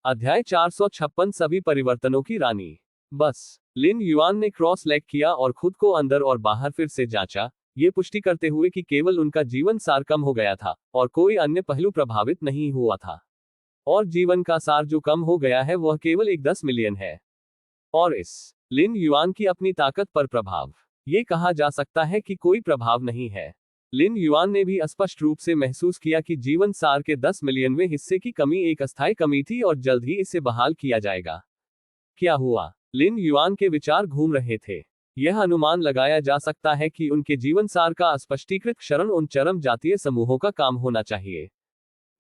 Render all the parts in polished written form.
अध्याय 456 सभी परिवर्तनों की रानी। बस लिन युआन ने क्रॉस लेग किया और खुद को अंदर और बाहर फिर से जांचा, ये पुष्टि करते हुए कि केवल उनका जीवन सार कम हो गया था और कोई अन्य पहलू प्रभावित नहीं हुआ था। और जीवन का सार जो कम हो गया है वह केवल एक 10 मिलियन है। और इस लिन युआन की अपनी ताकत पर प्रभाव, ये कहा जा सकता है कि कोई प्रभाव नहीं है। लिन युआन ने भी स्पष्ट रूप से महसूस किया कि जीवन सार के 10 मिलियनवें हिस्से की कमी एक अस्थायी कमी थी और जल्द ही इसे बहाल किया जाएगा। क्या हुआ? लिन युआन के विचार घूम रहे थे। यह अनुमान लगाया जा सकता है कि उनके जीवन सार का स्पष्टीकृत क्षरण उन चरम जातीय समूहों का काम होना चाहिए।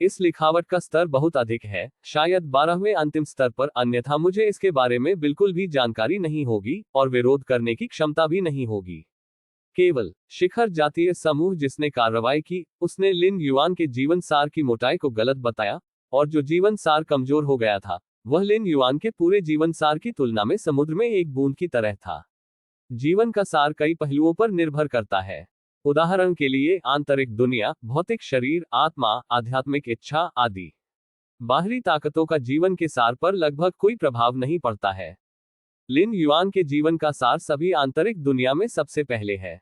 इस लिखावट का स्तर बहुत अधिक है, शायद 12वें अंतिम स्तर पर, अन्यथा मुझे इसके बारे में बिल्कुल भी जानकारी नहीं होगी और विरोध करने की क्षमता भी नहीं होगी। केवल शिखर जातीय समूह जिसने कार्रवाई की, उसने लिन युआन के जीवन सार की मोटाई को गलत बताया, और जो जीवन सार कमजोर हो गया था वह लिन युआन के पूरे जीवन सार की तुलना में समुद्र में एक बूंद की तरह था। जीवन का सार कई पहलुओं पर निर्भर करता है। उदाहरण के लिए आंतरिक दुनिया, भौतिक शरीर, आत्मा, आध्यात्मिक इच्छा आदि। बाहरी ताकतों का जीवन के सार पर लगभग कोई प्रभाव नहीं पड़ता है। लिन युआन के जीवन का सार सभी आंतरिक दुनिया में सबसे पहले है।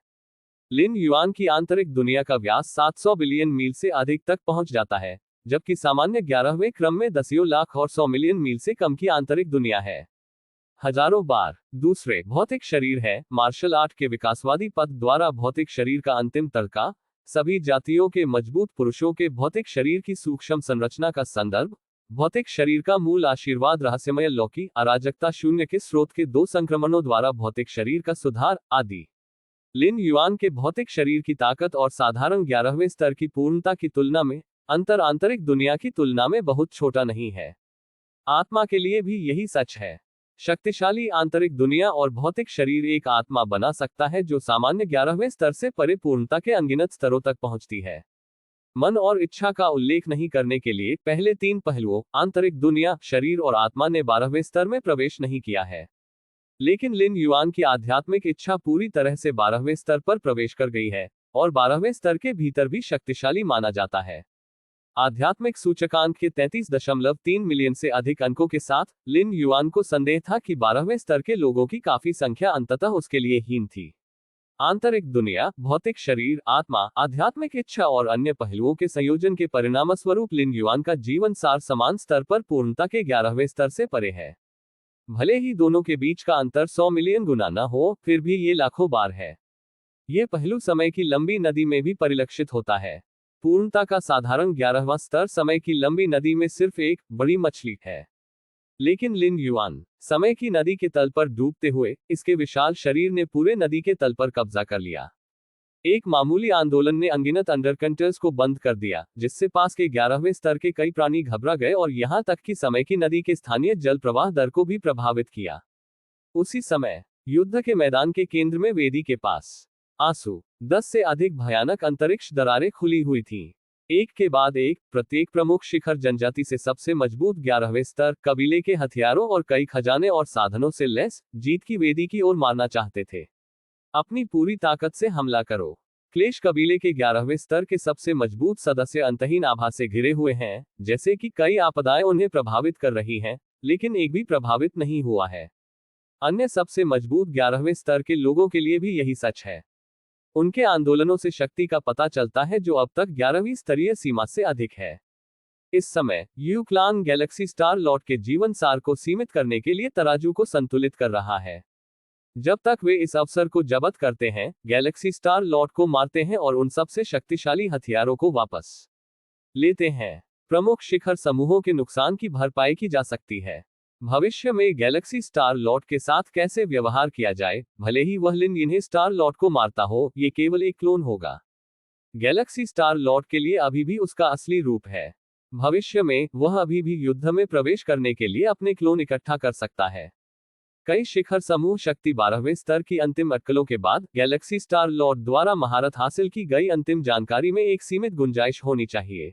लिन युआन की आंतरिक दुनिया का व्यास 700 बिलियन मील से अधिक तक पहुंच जाता है, जबकि सामान्य 11वें क्रम में दसियों लाख और 100 मिलियन मील से कम की आंतरिक दुनिया है। हजारों बार। दूसरे भौतिक शरीर है, मार्शल आर्ट के विकासवादी पद द्वारा भौतिक शरीर का अंतिम तड़का, सभी जातियों के मजबूत पुरुषों के भौतिक शरीर की सूक्ष्म संरचना का संदर्भ, भौतिक शरीर का मूल आशीर्वाद, रहस्यमय लौकी, अराजकता, शून्य के स्रोत के 2 संक्रमणों द्वारा भौतिक शरीर का सुधार आदि। लिन युआन के भौतिक शरीर की ताकत और साधारण 11वें स्तर की पूर्णता की तुलना में अंतर आंतरिक दुनिया की तुलना में बहुत छोटा नहीं है। आत्मा के लिए भी यही सच है। शक्तिशाली आंतरिक दुनिया और भौतिक शरीर एक आत्मा बना सकता है जो सामान्य 11वें स्तर से परे पूर्णता के अनगिनत स्तरों तक पहुंचती है। मन और इच्छा का उल्लेख नहीं करने के लिए पहले 3 पहलुओं, आंतरिक दुनिया, शरीर और आत्मा ने 12वें स्तर में प्रवेश नहीं किया है। लेकिन लिन युआन की आध्यात्मिक इच्छा पूरी तरह से 12वें स्तर पर प्रवेश कर गई है, और 12वें स्तर के भीतर भी शक्तिशाली माना जाता है। आध्यात्मिक सूचकांक के 33.3 मिलियन से अधिक अंकों के साथ, लिन युआन को संदेह था कि 12वें स्तर के लोगों की काफी संख्या अंततः उसके लिए हीन थी। आंतरिक दुनिया, भौतिक शरीर, आत्मा, आध्यात्मिक इच्छा और अन्य पहलुओं के संयोजन के परिणामस्वरूप लिन युआन का जीवन सार समान स्तर पर पूर्णता के 11वें स्तर से परे है। भले ही दोनों के बीच का अंतर 100 मिलियन गुना न हो, फिर भी ये लाखों बार है। ये पहलू समय की लंबी नदी में भी परिलक्षित होता है। पूर्णता का साधारण 11वां स्तर समय की लंबी नदी में सिर्फ एक बड़ी मछली है। लेकिन लिन युआन, समय की नदी के तल पर डूबते हुए, इसके विशाल शरीर ने पूरे नदी के तल पर कब्जा कर लिया। एक मामूली आंदोलन ने अनगिनत अंडरकंटर्स को बंद कर दिया, जिससे पास के 11वें स्तर के कई प्राणी घबरा गए और यहां तक कि समय की नदी के स्थानीय जल प्रवाह दर को भी प्रभावित किया। उसी समय युद्ध के मैदान के केंद्र में वेदी के पास आंसू 10 से अधिक भयानक अंतरिक्ष दरारें खुली हुई थीं। एक के बाद एक, प्रत्येक प्रमुख शिखर जनजाति से सबसे मजबूत 11वें स्तर, कबीले के हथियारों और कई खजाने और साधनों से लैस, जीत की वेदी की ओर मारना चाहते थे। अपनी पूरी ताकत से हमला करो। क्लेश कबीले के 11वें स्तर के सबसे मजबूत सदस्य अंतहीन आभा से घिरे हुए हैं, जैसे कि कई आपदाएं उन्हें प्रभावित कर रही हैं, लेकिन एक भी प्रभावित नहीं हुआ है। अन्य सबसे मजबूत 11वें स्तर के लोगों के लिए भी यही सच है। उनके आंदोलनों से शक्ति का पता चलता है जो अब तक 11वीं स्तरीय सीमा से अधिक है। इस समय यू क्लान गैलेक्सी स्टार लॉर्ड के जीवन सार को सीमित करने के लिए तराजू को संतुलित कर रहा है। जब तक वे इस अवसर को जब्त करते हैं, गैलेक्सी स्टार लॉर्ड को मारते हैं और उन सबसे शक्तिशाली हथियारों को वापस लेते हैं, प्रमुख शिखर समूहों के नुकसान की भरपाई की जा सकती है। भविष्य में गैलेक्सी स्टार लॉर्ड के साथ कैसे व्यवहार किया जाए, भले ही वह लिन इन्हें स्टार लॉर्ड को मारता हो, ये केवल एक क्लोन होगा। गैलेक्सी स्टार लॉर्ड के लिए अभी भी उसका असली रूप है। भविष्य में वह अभी भी युद्ध में प्रवेश करने के लिए अपने क्लोन इकट्ठा कर सकता है। कई शिखर समूह शक्ति 12वें स्तर की अंतिम अटकलों के बाद गैलेक्सी स्टार लॉर्ड द्वारा महारत हासिल की गई अंतिम जानकारी में एक सीमित गुंजाइश होनी चाहिए।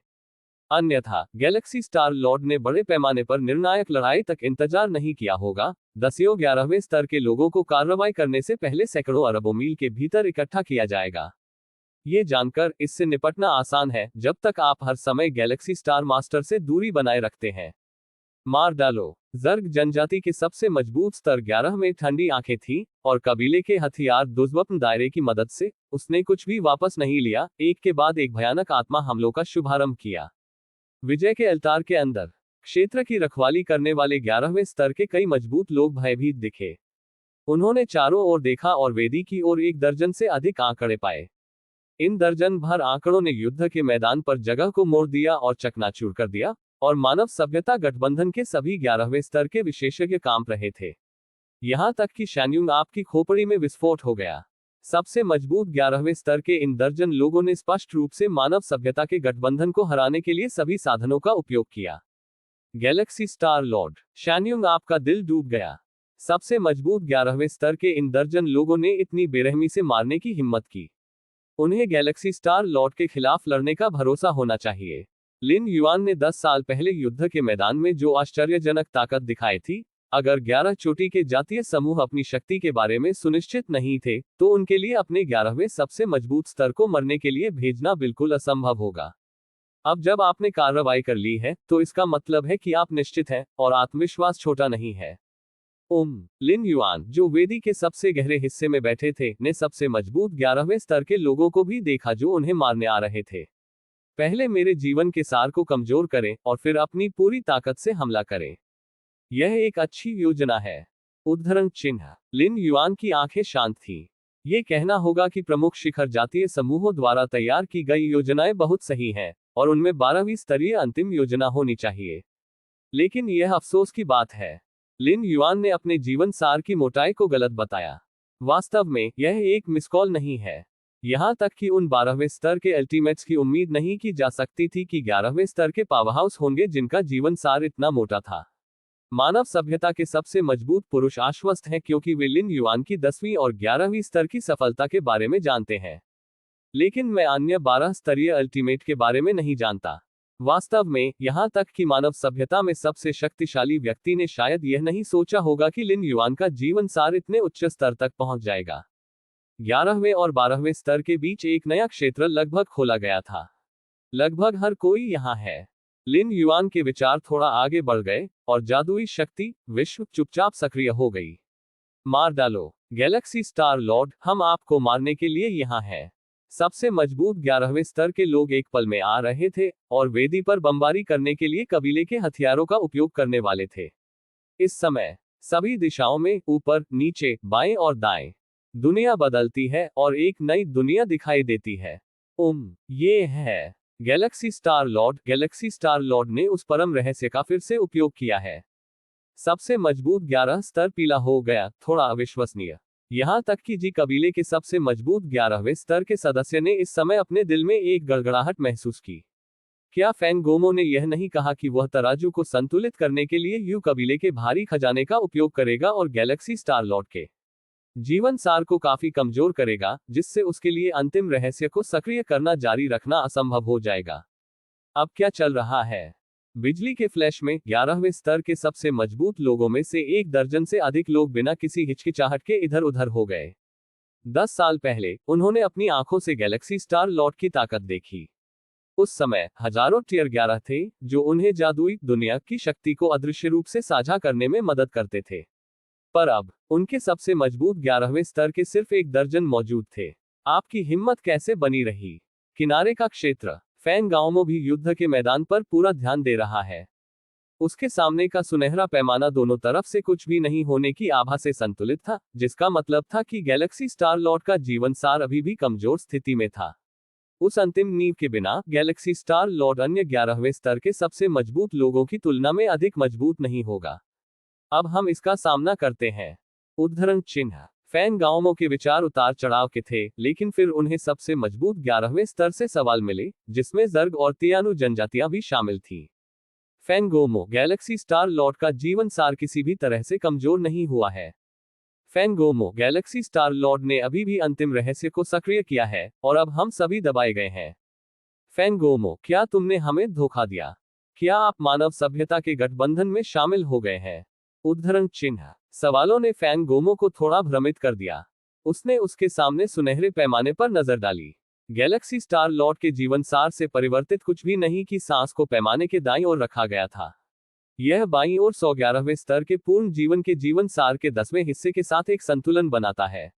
अन्यथा गैलेक्सी स्टार लॉर्ड ने बड़े पैमाने पर निर्णायक लड़ाई तक इंतजार नहीं किया होगा। दसियों 11वें स्तर के लोगों को कार्रवाई करने से पहले सैकड़ों अरबों मील के भीतर इकट्ठा किया जाएगा। ये जानकर इससे निपटना आसान है, जब तक आप हर समय गैलेक्सी स्टार मास्टर से दूरी बनाए रखते हैं। मार डालो। जर्ग जनजाति के सबसे मजबूत स्तर 11 में ठंडी आंखें थी, और कबीले के हथियार दुर्वप्न दायरे की मदद से उसने कुछ भी वापस नहीं लिया, एक के बाद एक भयानक आत्मा हमलों का शुभारंभ किया। विजय के अल्तार के अंदर क्षेत्र की रखवाली करने वाले 11वें स्तर के कई मजबूत लोग भयभीत दिखे। उन्होंने चारों ओर देखा और वेदी की ओर 1 दर्जन से अधिक आंकड़े पाए। इन दर्जन भर आंकड़ों ने युद्ध के मैदान पर जगह को मोड़ दिया और चकनाचूर कर दिया, और मानव सभ्यता गठबंधन के सभी 11वें स्तर के विशेषज्ञ कांप रहे थे। यहां तक कि शान्युंग आपकी खोपड़ी में विस्फोट हो गया। सबसे मजबूत 11वें स्तर के इन दर्जन लोगों ने स्पष्ट रूप से मानव सभ्यता के गठबंधन को हराने के लिए सभी साधनों का उपयोग किया। गैलेक्सी स्टार लॉर्ड शान्युंग आपका दिल डूब गया। सबसे मजबूत 11वें स्तर के इन दर्जन लोगों ने इतनी बेरहमी से मारने की हिम्मत की। उन्हें गैलेक्सी स्टार लॉर्ड के खिलाफ लड़ने का भरोसा होना चाहिए। लिन युआन ने 10 साल पहले युद्ध के मैदान में जो आश्चर्यजनक ताकत दिखाई थी, अगर 11 चोटी के जातीय समूह अपनी शक्ति के बारे में सुनिश्चित नहीं थे, तो उनके लिए अपने 11वें सबसे मजबूत स्तर को मरने के लिए भेजना बिल्कुल असंभव होगा। अब जब आपने कार्रवाई कर ली है, तो इसका मतलब है कि आप निश्चित हैं, और आत्मविश्वास छोटा नहीं है। लिन युआन, जो वेदी के सबसे गहरे हिस्से में बैठे थे, ने सबसे मजबूत 11वें स्तर के लोगों को भी देखा जो उन्हें मारने आ रहे थे। पहले मेरे जीवन के सार को कमजोर करें, और फिर अपनी पूरी ताकत से हमला करें। यह एक अच्छी योजना है। उद्धरण चिन्ह। लिन युआन की आंखें शांत थीं। ये कहना होगा कि प्रमुख शिखर जातीय समूहों द्वारा तैयार की गई योजनाएं बहुत सही हैं, और उनमें 12वीं स्तरीय अंतिम योजना होनी चाहिए। लेकिन यह अफसोस की बात है, लिन युआन ने अपने जीवन सार की मोटाई को गलत बताया। वास्तव में यह एक मिसकॉल नहीं है। यहां तक कि उन 12वें स्तर के अल्टीमेट्स की उम्मीद नहीं की जा सकती थी कि 11वें स्तर के पावरहाउस होंगे जिनका जीवन सार इतना मोटा था। मानव सभ्यता के सबसे मजबूत पुरुष आश्वस्त हैं क्योंकि वे लिन युआन की 10वीं और 11वीं स्तर की सफलता के बारे में जानते हैं। लेकिन मैं अन्य 12 स्तरीय अल्टीमेट के बारे में नहीं जानता। वास्तव में, यहां तक कि मानव सभ्यता में सबसे शक्तिशाली व्यक्ति ने शायद यह नहीं सोचा होगा कि लिन युआन का जीवन सार इतने उच्च स्तर तक पहुंच जाएगा। 11वें और 12वें स्तर के बीच एक नया क्षेत्र लगभग खोला गया था। लगभग हर कोई यहां है। लिन युआन के विचार थोड़ा आगे बढ़ गए, और जादुई शक्ति विश्व चुपचाप सक्रिय हो गई। मार डालो। गैलेक्सी स्टार लॉर्ड, हम आपको मारने के लिए यहां हैं। सबसे मजबूत 11वें स्तर के लोग एक पल में आ रहे थे, और वेदी पर बमबारी करने के लिए कबीले के हथियारों का उपयोग करने वाले थे। इस समय सभी दिशाओं में, ऊपर, नीचे, बाएं और दाएं, दुनिया बदलती है और एक नई दुनिया दिखाई देती है। ये है Galaxy star Lord. Galaxy star Lord ने उस परम रहस्य का फिर से उपयोग किया है। सबसे मजबूत 11 स्तर पीला हो गया, थोड़ा अविश्वसनीय। यहां तक कि जी कबीले के सबसे मजबूत 11वें स्तर के सदस्य ने इस समय अपने दिल में एक गड़गड़ाहट महसूस की। क्या फैंगोमो ने यह नहीं कहा कि वह तराजू को संतुलित करने के लिए यू कबीले के भारी खजाने का उपयोग करेगा और गैलेक्सी स्टार लॉर्ड के जीवन सार को काफी कमजोर करेगा, जिससे उसके लिए अंतिम रहस्य को सक्रिय करना जारी रखना असंभव हो जाएगा। अब क्या चल रहा है? बिजली के फ्लैश में 11वें स्तर के सबसे मजबूत लोगों में से 1 दर्जन से अधिक लोग बिना किसी हिचकिचाहट के इधर उधर हो गए। 10 साल पहले उन्होंने अपनी आंखों से गैलेक्सी स्टार लॉर्ड की ताकत देखी। उस समय हजारों टियर 11 थे, जो उन्हें जादुई दुनिया की शक्ति को अदृश्य रूप से साझा करने में मदद करते थे। पर अब उनके सबसे मजबूत 11वें स्तर के सिर्फ 1 दर्जन मौजूद थे। आपकी हिम्मत कैसे बनी रही? किनारे का क्षेत्र। फैंगोमो भी युद्ध के मैदान पर पूरा ध्यान दे रहा है। उसके सामने का सुनहरा पैमाना दोनों तरफ से कुछ भी नहीं होने की आभा से संतुलित था, जिसका मतलब था कि गैलेक्सी स्टार लॉर्ड का जीवन सार अभी भी कमजोर स्थिति में था। उस अंतिम नींव के बिना गैलेक्सी स्टार लॉर्ड अन्य 11वें स्तर के सबसे मजबूत लोगों की तुलना में अधिक मजबूत नहीं होगा। अब हम इसका सामना करते हैं। उद्धरण चिन्ह। फैंगोमो के विचार उतार चढ़ाव के थे, लेकिन फिर उन्हें सबसे मजबूत 11वें स्तर से सवाल मिले, जिसमें जर्ग और तियानु जनजातियां भी शामिल थीं। फैंगोमो, गैलेक्सी स्टार लॉर्ड का जीवन सार किसी भी तरह से कमजोर नहीं हुआ है। फैंगोमो, गैलेक्सी स्टार लॉर्ड ने अभी भी अंतिम रहस्य को सक्रिय किया है, और अब हम सभी दबाए गए हैं। फैंगोमो, क्या तुमने हमें धोखा दिया? क्या आप मानव सभ्यता के गठबंधन में शामिल हो गए हैं? उद्धरण चिन्ह। सवालों ने फैंगोमो को थोड़ा भ्रमित कर दिया। उसने उसके सामने सुनहरे पैमाने पर नजर डाली। गैलेक्सी स्टार लॉर्ड के जीवन सार से परिवर्तित कुछ भी नहीं कि सांस को पैमाने के दाईं ओर रखा गया था। यह बाईं ओर 111वें स्तर के पूर्ण जीवन के जीवन सार के 10वें हिस्से के साथ एक संतुलन बनाता है।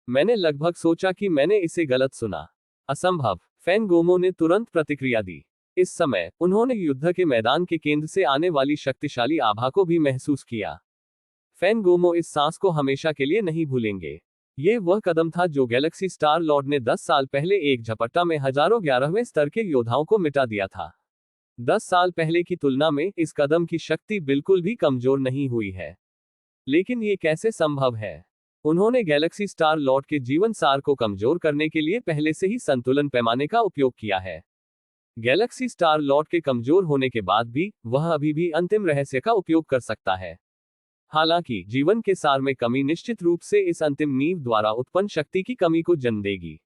मैंने लगभग सोचा कि मैंने इसे गलत सुना। असंभव, फैंगोमो ने तुरंत प्रतिक्रिया दी। इस समय उन्होंने युद्ध के मैदान के केंद्र से आने वाली शक्तिशाली आभा को भी महसूस किया। फैंगोमो इस सांस को हमेशा के लिए नहीं भूलेंगे। ये वह कदम था जो गैलेक्सी स्टार लॉर्ड ने 10 साल पहले एक झपट्टा में हजारों 11वें स्तर के योद्धाओं को मिटा दिया था। 10 साल पहले की तुलना में इस कदम की शक्ति बिल्कुल भी कमजोर नहीं हुई है। लेकिन ये कैसे संभव है? उन्होंने गैलेक्सी स्टार लॉर्ड के जीवन सार को कमजोर करने के लिए पहले से ही संतुलन पैमाने का उपयोग किया है। गैलेक्सी स्टार लॉर्ड के कमजोर होने के बाद भी वह अभी भी अंतिम रहस्य का उपयोग कर सकता है। हालांकि जीवन के सार में कमी निश्चित रूप से इस अंतिम नींव द्वारा उत्पन्न शक्ति की कमी को जन्म देगी।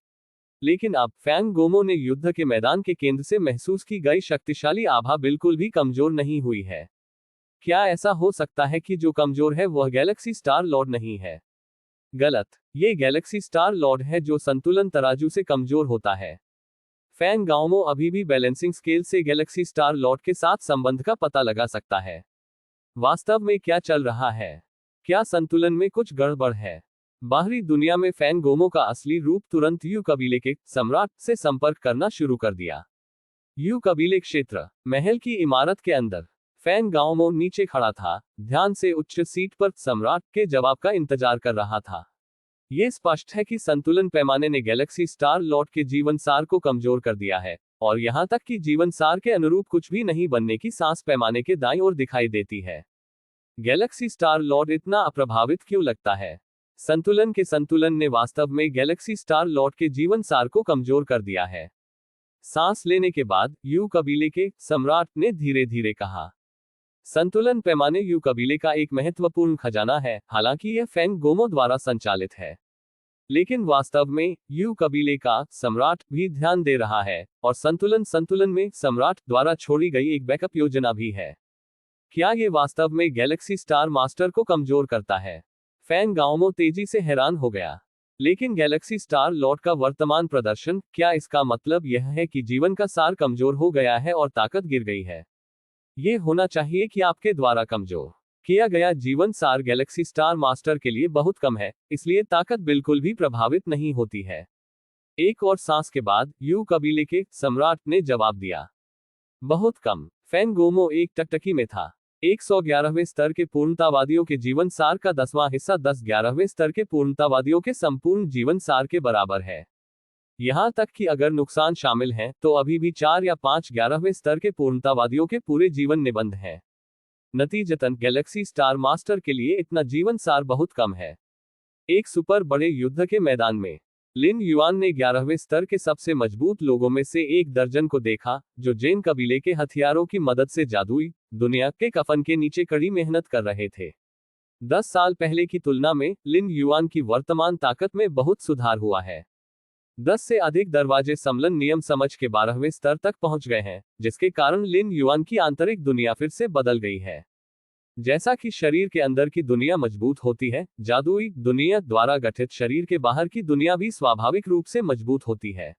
लेकिन अब फैंगोमो ने युद्ध के मैदान के केंद्र से महसूस की गई शक्तिशाली आभा बिल्कुल भी कमजोर नहीं हुई है। क्या ऐसा हो सकता है कि जो कमजोर है वह गैलेक्सी स्टार लॉर्ड नहीं है? गलत, ये गैलेक्सी स्टार लॉर्ड है जो संतुलन तराजू से कमजोर होता है। फैंगोमो अभी भी बैलेंसिंग स्केल से गैलेक्सी स्टार लॉर्ड के साथ संबंध का पता लगा सकता है। वास्तव में क्या चल रहा है? क्या संतुलन में कुछ गड़बड़ है? बाहरी दुनिया में फैंगोमो का असली रूप तुरंत यू कबीले के सम्राट से संपर्क करना शुरू कर दिया। यू कबीले क्षेत्र, महल की इमारत के अंदर। फैंगोमो नीचे खड़ा था, ध्यान से उच्च सीट पर सम्राट के जवाब का इंतजार कर रहा था। यह स्पष्ट है कि संतुलन पैमाने ने गैलेक्सी स्टार लॉर्ड के जीवन सार को कमजोर कर दिया है, और यहां तक कि जीवन सार के अनुरूप कुछ भी नहीं बनने की सांस पैमाने के दाईं ओर दिखाई देती है। गैलेक्सी स्टार लॉर्ड इतना अप्रभावित क्यों लगता है? संतुलन ने वास्तव में गैलेक्सी स्टार लॉर्ड के जीवन सार को कमजोर कर दिया है। सांस लेने के बाद यू कबीले के सम्राट ने धीरे धीरे कहा। संतुलन पैमाने यू कबीले का एक महत्वपूर्ण खजाना है, हालांकि यह फैंगोमो द्वारा संचालित है। लेकिन वास्तव में यू कबीले का सम्राट भी ध्यान दे रहा है, और संतुलन में सम्राट द्वारा छोड़ी गई एक बैकअप योजना भी है। क्या ये वास्तव में गैलेक्सी स्टार मास्टर को कमजोर करता है? फैंगोमो तेजी से हैरान हो गया। लेकिन गैलेक्सी स्टार लॉर्ड का वर्तमान प्रदर्शन, क्या इसका मतलब यह है कि जीवन का सार कमजोर हो गया है और ताकत गिर गई है? ये होना चाहिए कि आपके द्वारा कमजोर किया गया जीवन सार गैलेक्सी स्टार मास्टर के लिए बहुत कम है, इसलिए ताकत बिल्कुल भी प्रभावित नहीं होती है। एक और सांस के बाद यू कबीले के सम्राट ने जवाब दिया। बहुत कम। फैंगोमो एक टकटकी में था। 111वें स्तर के पूर्णतावादियों के जीवन सार का 10वां हिस्सा 10-11वें स्तर के पूर्णतावादियों के संपूर्ण जीवन सार के बराबर है। यहां तक कि अगर नुकसान शामिल हैं, तो अभी भी 4 या 5-11वें स्तर के पूर्णतावादियों के पूरे जीवन निबंध हैं। नतीजतन गैलेक्सी स्टार मास्टर के लिए इतना जीवन सार बहुत कम है। एक सुपर बड़े युद्ध के मैदान में लिन युआन ने 11वें स्तर के सबसे मजबूत लोगों में से एक दर्जन को देखा, जो जेन कबीले के हथियारों की मदद से जादुई दुनिया के कफन के नीचे कड़ी मेहनत कर रहे थे। 10 साल पहले की तुलना में लिन युआन की वर्तमान ताकत में बहुत सुधार हुआ है। 10 से अधिक दरवाजे सम्मेलन नियम समझ के 12वें स्तर तक पहुंच गए हैं, जिसके कारण लिन युआन की आंतरिक दुनिया फिर से बदल गई है। जैसा कि शरीर के अंदर की दुनिया मजबूत होती है, जादुई दुनिया द्वारा गठित शरीर के बाहर की दुनिया भी स्वाभाविक रूप से मजबूत होती है।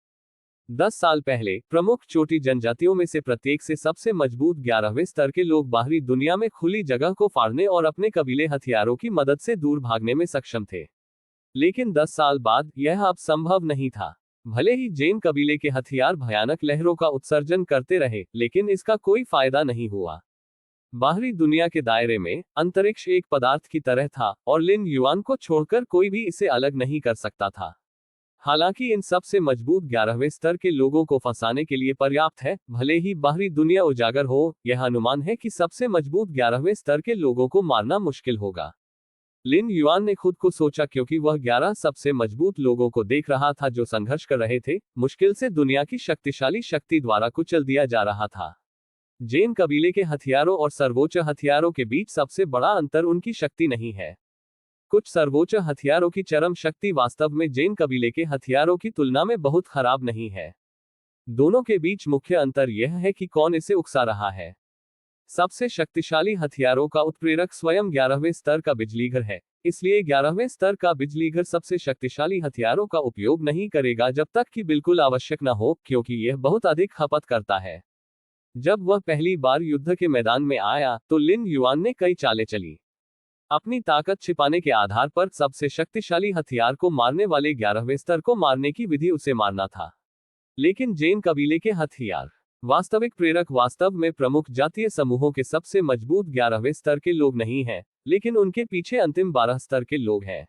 10 साल पहले प्रमुख चोटी जनजातियों में से प्रत्येक से सबसे मजबूत 11वें स्तर के लोग बाहरी दुनिया में खुली जगह को फाड़ने और अपने कबीले हथियारों की मदद से दूर भागने में सक्षम थे। लेकिन 10 साल बाद यह अब संभव नहीं था। भले ही जेन कबीले के हथियार भयानक लहरों का उत्सर्जन करते रहे, लेकिन इसका कोई फायदा नहीं हुआ। बाहरी दुनिया के दायरे में अंतरिक्ष एक पदार्थ की तरह था, और लिन युआन को छोड़कर कोई भी इसे अलग नहीं कर सकता था। हालांकि इन सबसे मजबूत 11वें स्तर के लोगों को फंसाने के लिए पर्याप्त है, भले ही बाहरी दुनिया उजागर हो। यह अनुमान है कि सबसे मजबूत 11वें स्तर के लोगों को मारना मुश्किल होगा। लिन युआन ने खुद को सोचा, क्योंकि वह 11 सबसे मजबूत लोगों को देख रहा था जो संघर्ष कर रहे थे, मुश्किल से दुनिया की शक्तिशाली शक्ति द्वारा कुचल दिया जा रहा था। जेन कबीले के हथियारों और सर्वोच्च हथियारों के बीच सबसे बड़ा अंतर उनकी शक्ति नहीं है। कुछ सर्वोच्च हथियारों की चरम शक्ति वास्तव में जेन कबीले के हथियारों की तुलना में बहुत खराब नहीं है। दोनों के बीच मुख्य अंतर यह है कि कौन इसे उकसा रहा है। सबसे शक्तिशाली हथियारों का उत्प्रेरक स्वयं 11वें स्तर का बिजलीघर है, इसलिए 11वें स्तर का बिजलीघर सबसे शक्तिशाली हथियारों का उपयोग नहीं करेगा जब तक कि बिल्कुल आवश्यक न हो, क्योंकि यह बहुत अधिक खपत करता है। जब वह पहली बार युद्ध के मैदान में आया तो लिन युआन ने कई चालें चली। अपनी ताकत छिपाने के आधार पर सबसे शक्तिशाली हथियार को मारने वाले 11वें स्तर को मारने की विधि उसे मारना था। लेकिन जैन कबीले के हथियार वास्तविक प्रेरक वास्तव में प्रमुख जातीय समूहों के सबसे मजबूत 11वें स्तर के लोग नहीं हैं, लेकिन उनके पीछे अंतिम 12 स्तर के लोग हैं।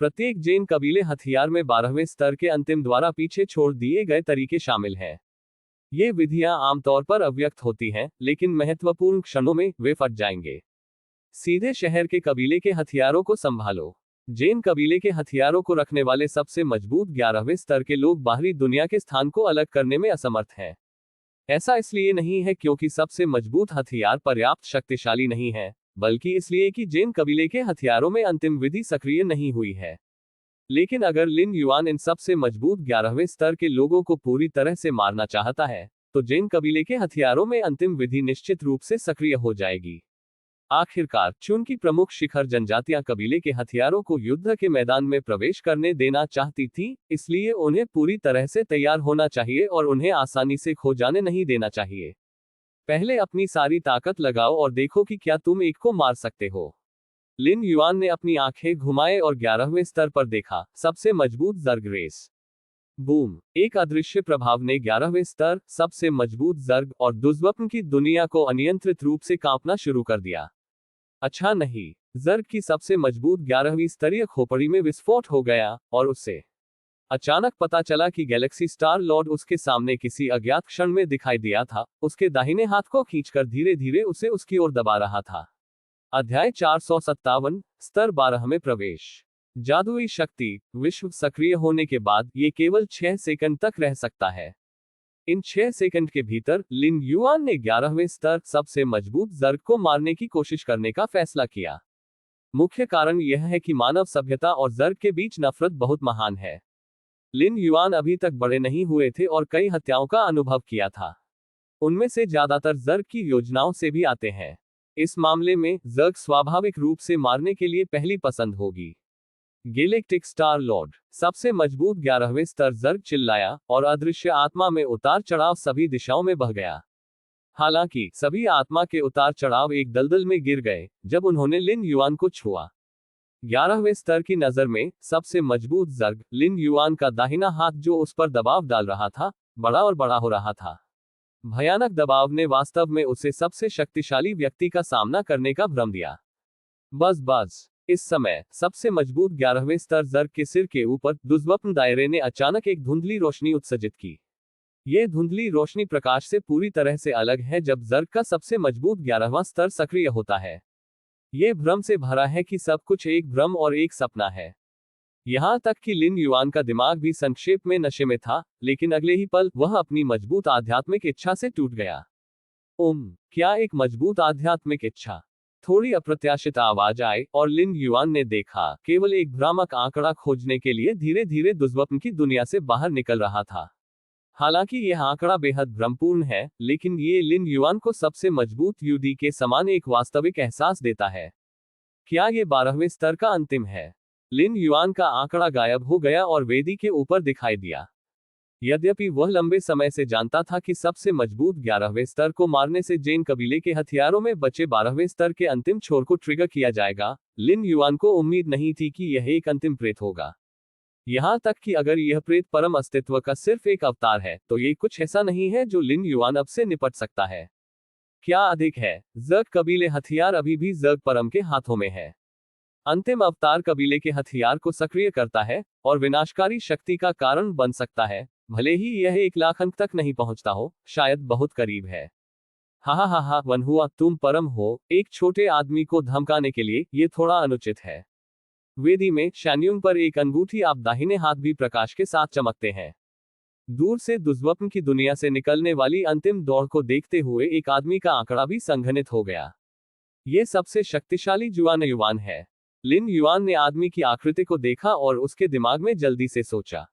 प्रत्येक जैन कबीले हथियार में 12वें स्तर के अंतिम द्वारा पीछे छोड़ दिए गए तरीके शामिल हैं। ये विधियां आमतौर पर अव्यक्त होती हैं, लेकिन महत्वपूर्ण क्षणों में वे फट जाएंगे। सीधे शहर के कबीले के हथियारों को संभालो। जैन कबीले के हथियारों को रखने वाले सबसे मजबूत 11वें स्तर के लोग बाहरी दुनिया के स्थान को अलग करने में असमर्थ हैं। ऐसा इसलिए नहीं है क्योंकि सबसे मजबूत हथियार पर्याप्त शक्तिशाली नहीं है, बल्कि इसलिए कि जैन कबीले के हथियारों में अंतिम विधि सक्रिय नहीं हुई है। लेकिन अगर लिन युआन इन सबसे मजबूत 11वें स्तर के लोगों को पूरी तरह से मारना चाहता है, तो जैन कबीले के हथियारों में अंतिम विधि निश्चित रूप से सक्रिय हो जाएगी। आखिरकार चुन की प्रमुख शिखर जनजातियां कबीले के हथियारों को युद्ध के मैदान में प्रवेश करने देना चाहती थी, इसलिए उन्हें पूरी तरह से तैयार होना चाहिए और उन्हें आसानी से खो जाने नहीं देना चाहिए। पहले अपनी सारी ताकत लगाओ और देखो कि क्या तुम एक को मार सकते हो। लिन युआन ने अपनी आंखें घुमाए और 11वें स्तर पर देखा, सबसे मजबूत जर्ग रेस। बूम! एक अदृश्य प्रभाव ने 11वें स्तर, सबसे मजबूत जर्ग और दुर्स्वप्न की दुनिया को अनियंत्रित रूप से कांपना शुरू कर दिया। अच्छा नहीं, जर्ग की सबसे मजबूत 11वीं स्तरीय खोपड़ी में विस्फोट हो गया और उसे अचानक पता चला कि गैलेक्सी स्टार लॉर्ड उसके सामने किसी अज्ञात क्षण में दिखाई दिया था, उसके दाहिने हाथ को खींचकर धीरे धीरे उसे उसकी ओर दबा रहा था। अध्याय 457, स्तर 12 में प्रवेश। जादुई शक्ति। विश्व सक्रिय होने के बाद ये केवल 6 सेकंड तक रह सकता है। इन 6 सेकंड के भीतर लिन युआन ने 11वें स्तर, सबसे मजबूत जर्ग को मारने की कोशिश करने का फैसला किया। मुख्य कारण यह है कि मानव सभ्यता और जर्ग के बीच नफरत बहुत महान है। लिन युआन अभी तक बड़े नहीं हुए थे और कई हत्याओं का अनुभव किया था। उनमें से ज्यादातर जर्ग की योजनाओं से भी आते हैं। इस मामले में जर्ग स्वाभाविक रूप से मारने के लिए पहली पसंद होगी। Galactic star Lord. सबसे मजबूत 11वें स्तर जर्ग चिल्लाया और अदृश्य आत्मा में उतार चढ़ाव सभी दिशाओं में बह गया। हालांकि सभी आत्मा के उतार चढ़ाव एक दलदल में गिर गए जब उन्होंने लिन युआन को छुआ। 11वें स्तर की नजर में सबसे मजबूत जर्ग, लिन युआन का दाहिना हाथ जो उस पर दबाव डाल रहा था, बड़ा और बड़ा हो रहा था। भयानक दबाव ने वास्तव में उसे सबसे शक्तिशाली व्यक्ति का सामना करने का भ्रम दिया। बस इस समय सबसे मजबूत 11वें स्तर जर्ग के सिर के ऊपर दुर्स्वप्न दायरे ने अचानक एक धुंधली रोशनी उत्सर्जित की। यह धुंधली रोशनी प्रकाश से पूरी तरह से अलग है जब जर्ग का सबसे मजबूत 11वां स्तर सक्रिय होता है। यह भ्रम से भरा है कि सब कुछ एक भ्रम और एक सपना है। यहां तक कि लिन युआन का दिमाग भी संक्षेप में नशे में था, लेकिन अगले ही पल वह अपनी मजबूत आध्यात्मिक इच्छा से टूट गया। क्या एक मजबूत आध्यात्मिक इच्छा? थोड़ी अप्रत्याशित आवाज आई और लिन युआन ने देखा, केवल एक भ्रामक आंकड़ा खोजने के लिए धीरे धीरे दुर्स्वप्न की दुनिया से बाहर निकल रहा था। हालांकि यह आंकड़ा बेहद भ्रमपूर्ण है, लेकिन ये लिन युआन को सबसे मजबूत यूडी के समान एक वास्तविक एहसास देता है। क्या ये 12वें स्तर का अंतिम है? लिन युआन का आंकड़ा गायब हो गया और वेदी के ऊपर दिखाई दिया। यद्यपि वह लंबे समय से जानता था कि सबसे मजबूत 11वें स्तर को मारने से जैन कबीले के हथियारों में बचे 12वें स्तर के अंतिम छोर को ट्रिगर किया जाएगा, लिन युआन को उम्मीद नहीं थी कि यह एक अंतिम प्रेत होगा। यहां तक कि अगर यह प्रेत परम अस्तित्व का सिर्फ एक अवतार है, तो ये कुछ ऐसा नहीं है जो लिन युआन अब से निपट सकता है। क्या अधिक है, जर्ग कबीले हथियार अभी भी जर्ग परम के हाथों में है। अंतिम अवतार कबीले के हथियार को सक्रिय करता है और विनाशकारी शक्ति का कारण बन सकता है, भले ही यह 1 लाख अंक तक नहीं पहुंचता हो, शायद बहुत करीब है। हा वनहुआ, तुम परम हो। एक छोटे आदमी को धमकाने के लिए ये थोड़ा अनुचित है। वेदी में शैन्युंग पर एक अंगूठी, आप दाहिने हाथ भी प्रकाश के साथ चमकते हैं। दूर से दुर्स्वप्न की दुनिया से निकलने वाली अंतिम दौड़ को देखते हुए एक आदमी का आंकड़ा भी संघनित हो गया। यह सबसे शक्तिशाली युआन है। लिन युआन ने आदमी की आकृति को देखा और उसके दिमाग में जल्दी से सोचा।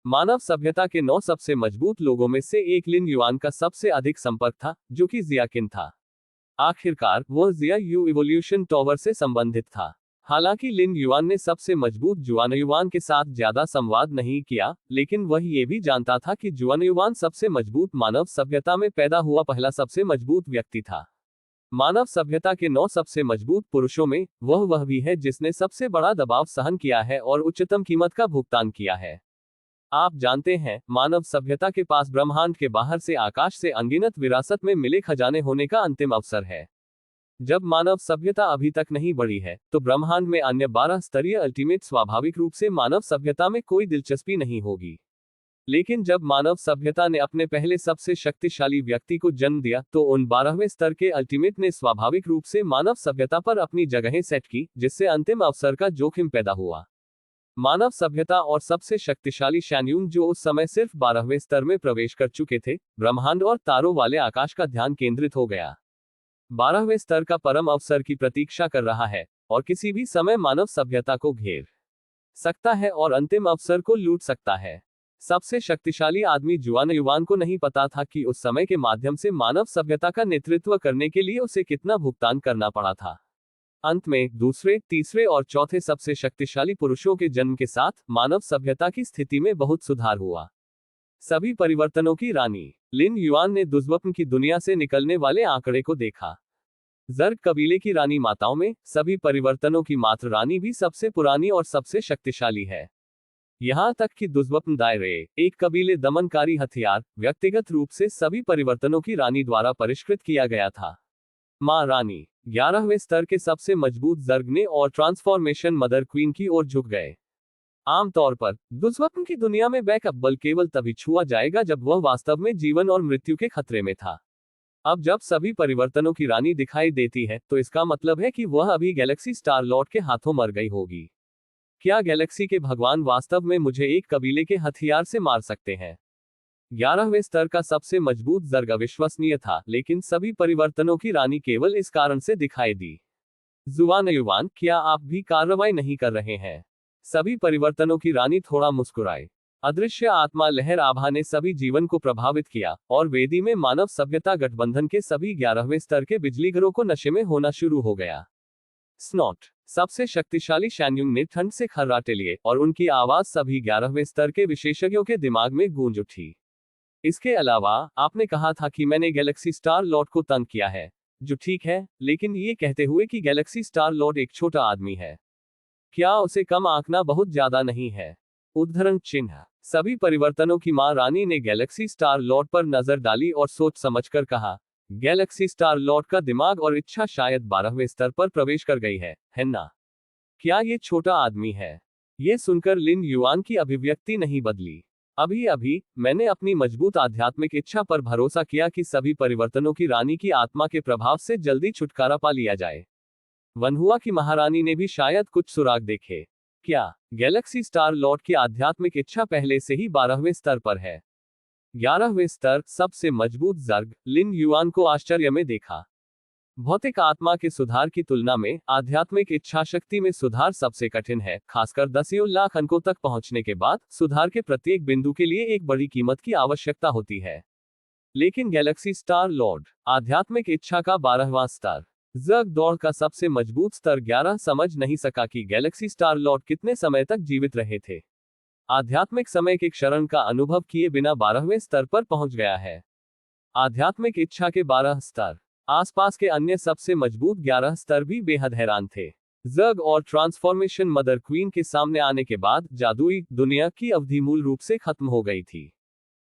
मानव सभ्यता के 9 सबसे मजबूत लोगों में से एक लिन युआन का सबसे अधिक संपर्क था, जो कि जिया किन था। आखिरकार वह जिया यू इवोल्यूशन टॉवर से संबंधित था। हालांकि लिन युआन ने सबसे मजबूत जुआनयुआन के साथ ज्यादा संवाद नहीं किया, लेकिन वह ये भी जानता था कि जुआनयुआन सबसे मजबूत मानव सभ्यता में पैदा हुआ पहला सबसे मजबूत व्यक्ति था। मानव सभ्यता के 9 सबसे मजबूत पुरुषों में वह भी है जिसने सबसे बड़ा दबाव सहन किया है और उच्चतम कीमत का भुगतान किया है। आप जानते हैं, मानव सभ्यता के पास ब्रह्मांड के बाहर से आकाश से अनगिनत विरासत में मिले खजाने होने का अंतिम अवसर है। जब मानव सभ्यता अभी तक नहीं बढ़ी है, तो ब्रह्मांड में अन्य 12 स्तरीय अल्टीमेट स्वाभाविक रूप से मानव सभ्यता में कोई दिलचस्पी नहीं होगी। लेकिन जब मानव सभ्यता ने अपने पहले सबसे शक्तिशाली व्यक्ति को जन्म दिया, तो उन 12वें स्तर के अल्टीमेट ने स्वाभाविक रूप से मानव सभ्यता पर अपनी जगहें सेट की, जिससे अंतिम अवसर का जोखिम पैदा हुआ। मानव सभ्यता और सबसे शक्तिशाली शैन्यूंग, जो उस समय सिर्फ 12वें स्तर में प्रवेश कर चुके थे, ब्रह्मांड और तारों वाले आकाश का ध्यान केंद्रित हो गया। 12वें स्तर का परम अवसर की प्रतीक्षा कर रहा है और किसी भी समय मानव सभ्यता को घेर सकता है और अंतिम अवसर को लूट सकता है। सबसे शक्तिशाली आदमी जुआनयुआन को नहीं पता था कि उस समय के माध्यम से मानव सभ्यता का नेतृत्व करने के लिए उसे कितना भुगतान करना पड़ा था। अंत में दूसरे, तीसरे और चौथे सबसे शक्तिशाली पुरुषों के जन्म के साथ मानव सभ्यता की स्थिति में बहुत सुधार हुआ। सभी परिवर्तनों की रानी लिन युआन ने दुष्स्वप्न की दुनिया से निकलने वाले आंकड़े को देखा। जर्ग कबीले की रानी माताओं में सभी परिवर्तनों की मात्र रानी भी सबसे पुरानी और सबसे शक्तिशाली है। यहां तक कि दुष्स्वप्न दायरे, एक कबीले दमनकारी हथियार, व्यक्तिगत रूप से सभी परिवर्तनों की रानी द्वारा परिष्कृत किया गया था। मां रानी 11वें स्तर के सबसे मजबूत जर्ग ने और ट्रांसफॉर्मेशन मदर क्वीन की ओर झुक गए। आमतौर पर दुष्स्वप्न की दुनिया में बैकअप बल केवल तभी छुआ जाएगा जब वह वास्तव में जीवन और मृत्यु के खतरे में था। अब जब सभी परिवर्तनों की रानी दिखाई देती है, तो इसका मतलब है कि वह अभी गैलेक्सी स्टार लॉर्ड के हाथों मर गई होगी। क्या गैलेक्सी के भगवान वास्तव में मुझे एक कबीले के हथियार से मार सकते हैं? 11वें स्तर का सबसे मजबूत जर्ग अविश्वसनीय था, लेकिन सभी परिवर्तनों की रानी केवल इस कारण से दिखाई दी। जुआनयुआन, क्या आप भी कार्रवाई नहीं कर रहे हैं? सभी परिवर्तनों की रानी थोड़ा मुस्कुराई। अदृश्य आत्मा लहर आभा ने सभी जीवन को प्रभावित किया और वेदी में मानव सभ्यता गठबंधन के सभी 11वें स्तर के बिजलीघरों को नशे में होना शुरू हो गया। स्नॉट, सबसे शक्तिशाली शैन्युंग ने ठंड से खर्राटे लिए और उनकी आवाज सभी 11वें स्तर के विशेषज्ञों के दिमाग में गूंज उठी। इसके अलावा, आपने कहा था कि मैंने गैलेक्सी स्टार लॉर्ड को तंग किया है, जो ठीक है, लेकिन ये कहते हुए कि गैलेक्सी स्टार लॉर्ड एक छोटा आदमी है, क्या उसे कम आंकना बहुत ज्यादा नहीं है? उद्धरण चिन्ह। सभी परिवर्तनों की मां रानी ने गैलेक्सी स्टार लॉर्ड पर नजर डाली और सोच समझकर कहा, गैलेक्सी स्टार लॉर्ड का दिमाग और इच्छा शायद 12वें स्तर पर प्रवेश कर गई है ना? क्या ये छोटा आदमी है? ये सुनकर लिन युआन की अभिव्यक्ति नहीं बदली। अभी अभी मैंने अपनी मजबूत आध्यात्मिक इच्छा पर भरोसा किया कि सभी परिवर्तनों की रानी की आत्मा के प्रभाव से जल्दी छुटकारा पा लिया जाए। वनहुआ की महारानी ने भी शायद कुछ सुराग देखे। क्या गैलेक्सी स्टार लॉर्ड की आध्यात्मिक इच्छा पहले से ही 12वें स्तर पर है? 11वें स्तर, सबसे मजबूत जर्ग, लिन युआन को आश्चर्य में देखा। भौतिक आत्मा के सुधार की तुलना में आध्यात्मिक इच्छा शक्ति में सुधार सबसे कठिन है, खासकर 10 लाख अंकों तक पहुंचने के बाद सुधार के प्रत्येक बिंदु के लिए एक बड़ी कीमत की आवश्यकता होती है। लेकिन गैलेक्सी स्टार लॉर्ड, आध्यात्मिक इच्छा का 12वां स्तर, जर्ग दौड़ का सबसे मजबूत स्तर 11, समझ नहीं सका कि गैलेक्सी स्टार लॉर्ड कितने समय तक जीवित रहे थे। आध्यात्मिक समय के क्षरण का अनुभव किए बिना 12वें स्तर पर पहुंच गया है। आध्यात्मिक इच्छा के 12 स्तर, आसपास के अन्य सबसे मजबूत 11 स्तर भी बेहद हैरान थे। जर्ग और ट्रांसफॉर्मेशन मदर क्वीन के सामने आने के बाद जादुई दुनिया की अवधि मूल रूप से खत्म हो गई थी।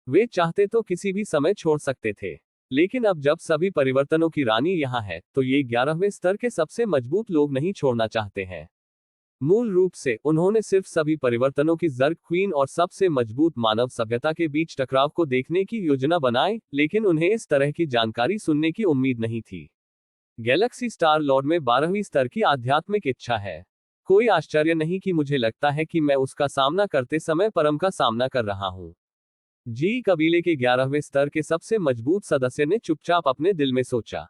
वे चाहते तो किसी भी समय छोड़ सकते थे, लेकिन अब जब सभी परिवर्तनों की रानी यहाँ है, तो ये 11वें स्तर के सबसे मजबूत लोग नहीं छोड़ना चाहते हैं। मूल रूप से उन्होंने सिर्फ सभी परिवर्तनों की जर्ग क्वीन और सबसे मजबूत मानव सभ्यता के बीच टकराव को देखने की योजना बनाई, लेकिन उन्हें इस तरह की जानकारी सुनने की उम्मीद नहीं थी। गैलेक्सी स्टार लॉर्ड में 12वीं स्तर की आध्यात्मिक इच्छा है। कोई आश्चर्य नहीं कि मुझे लगता है कि मैं उसका सामना करते समय परम का सामना कर रहा हूं। जी कबीले के 11वें स्तर के सबसे मजबूत सदस्य ने चुपचाप अपने दिल में सोचा।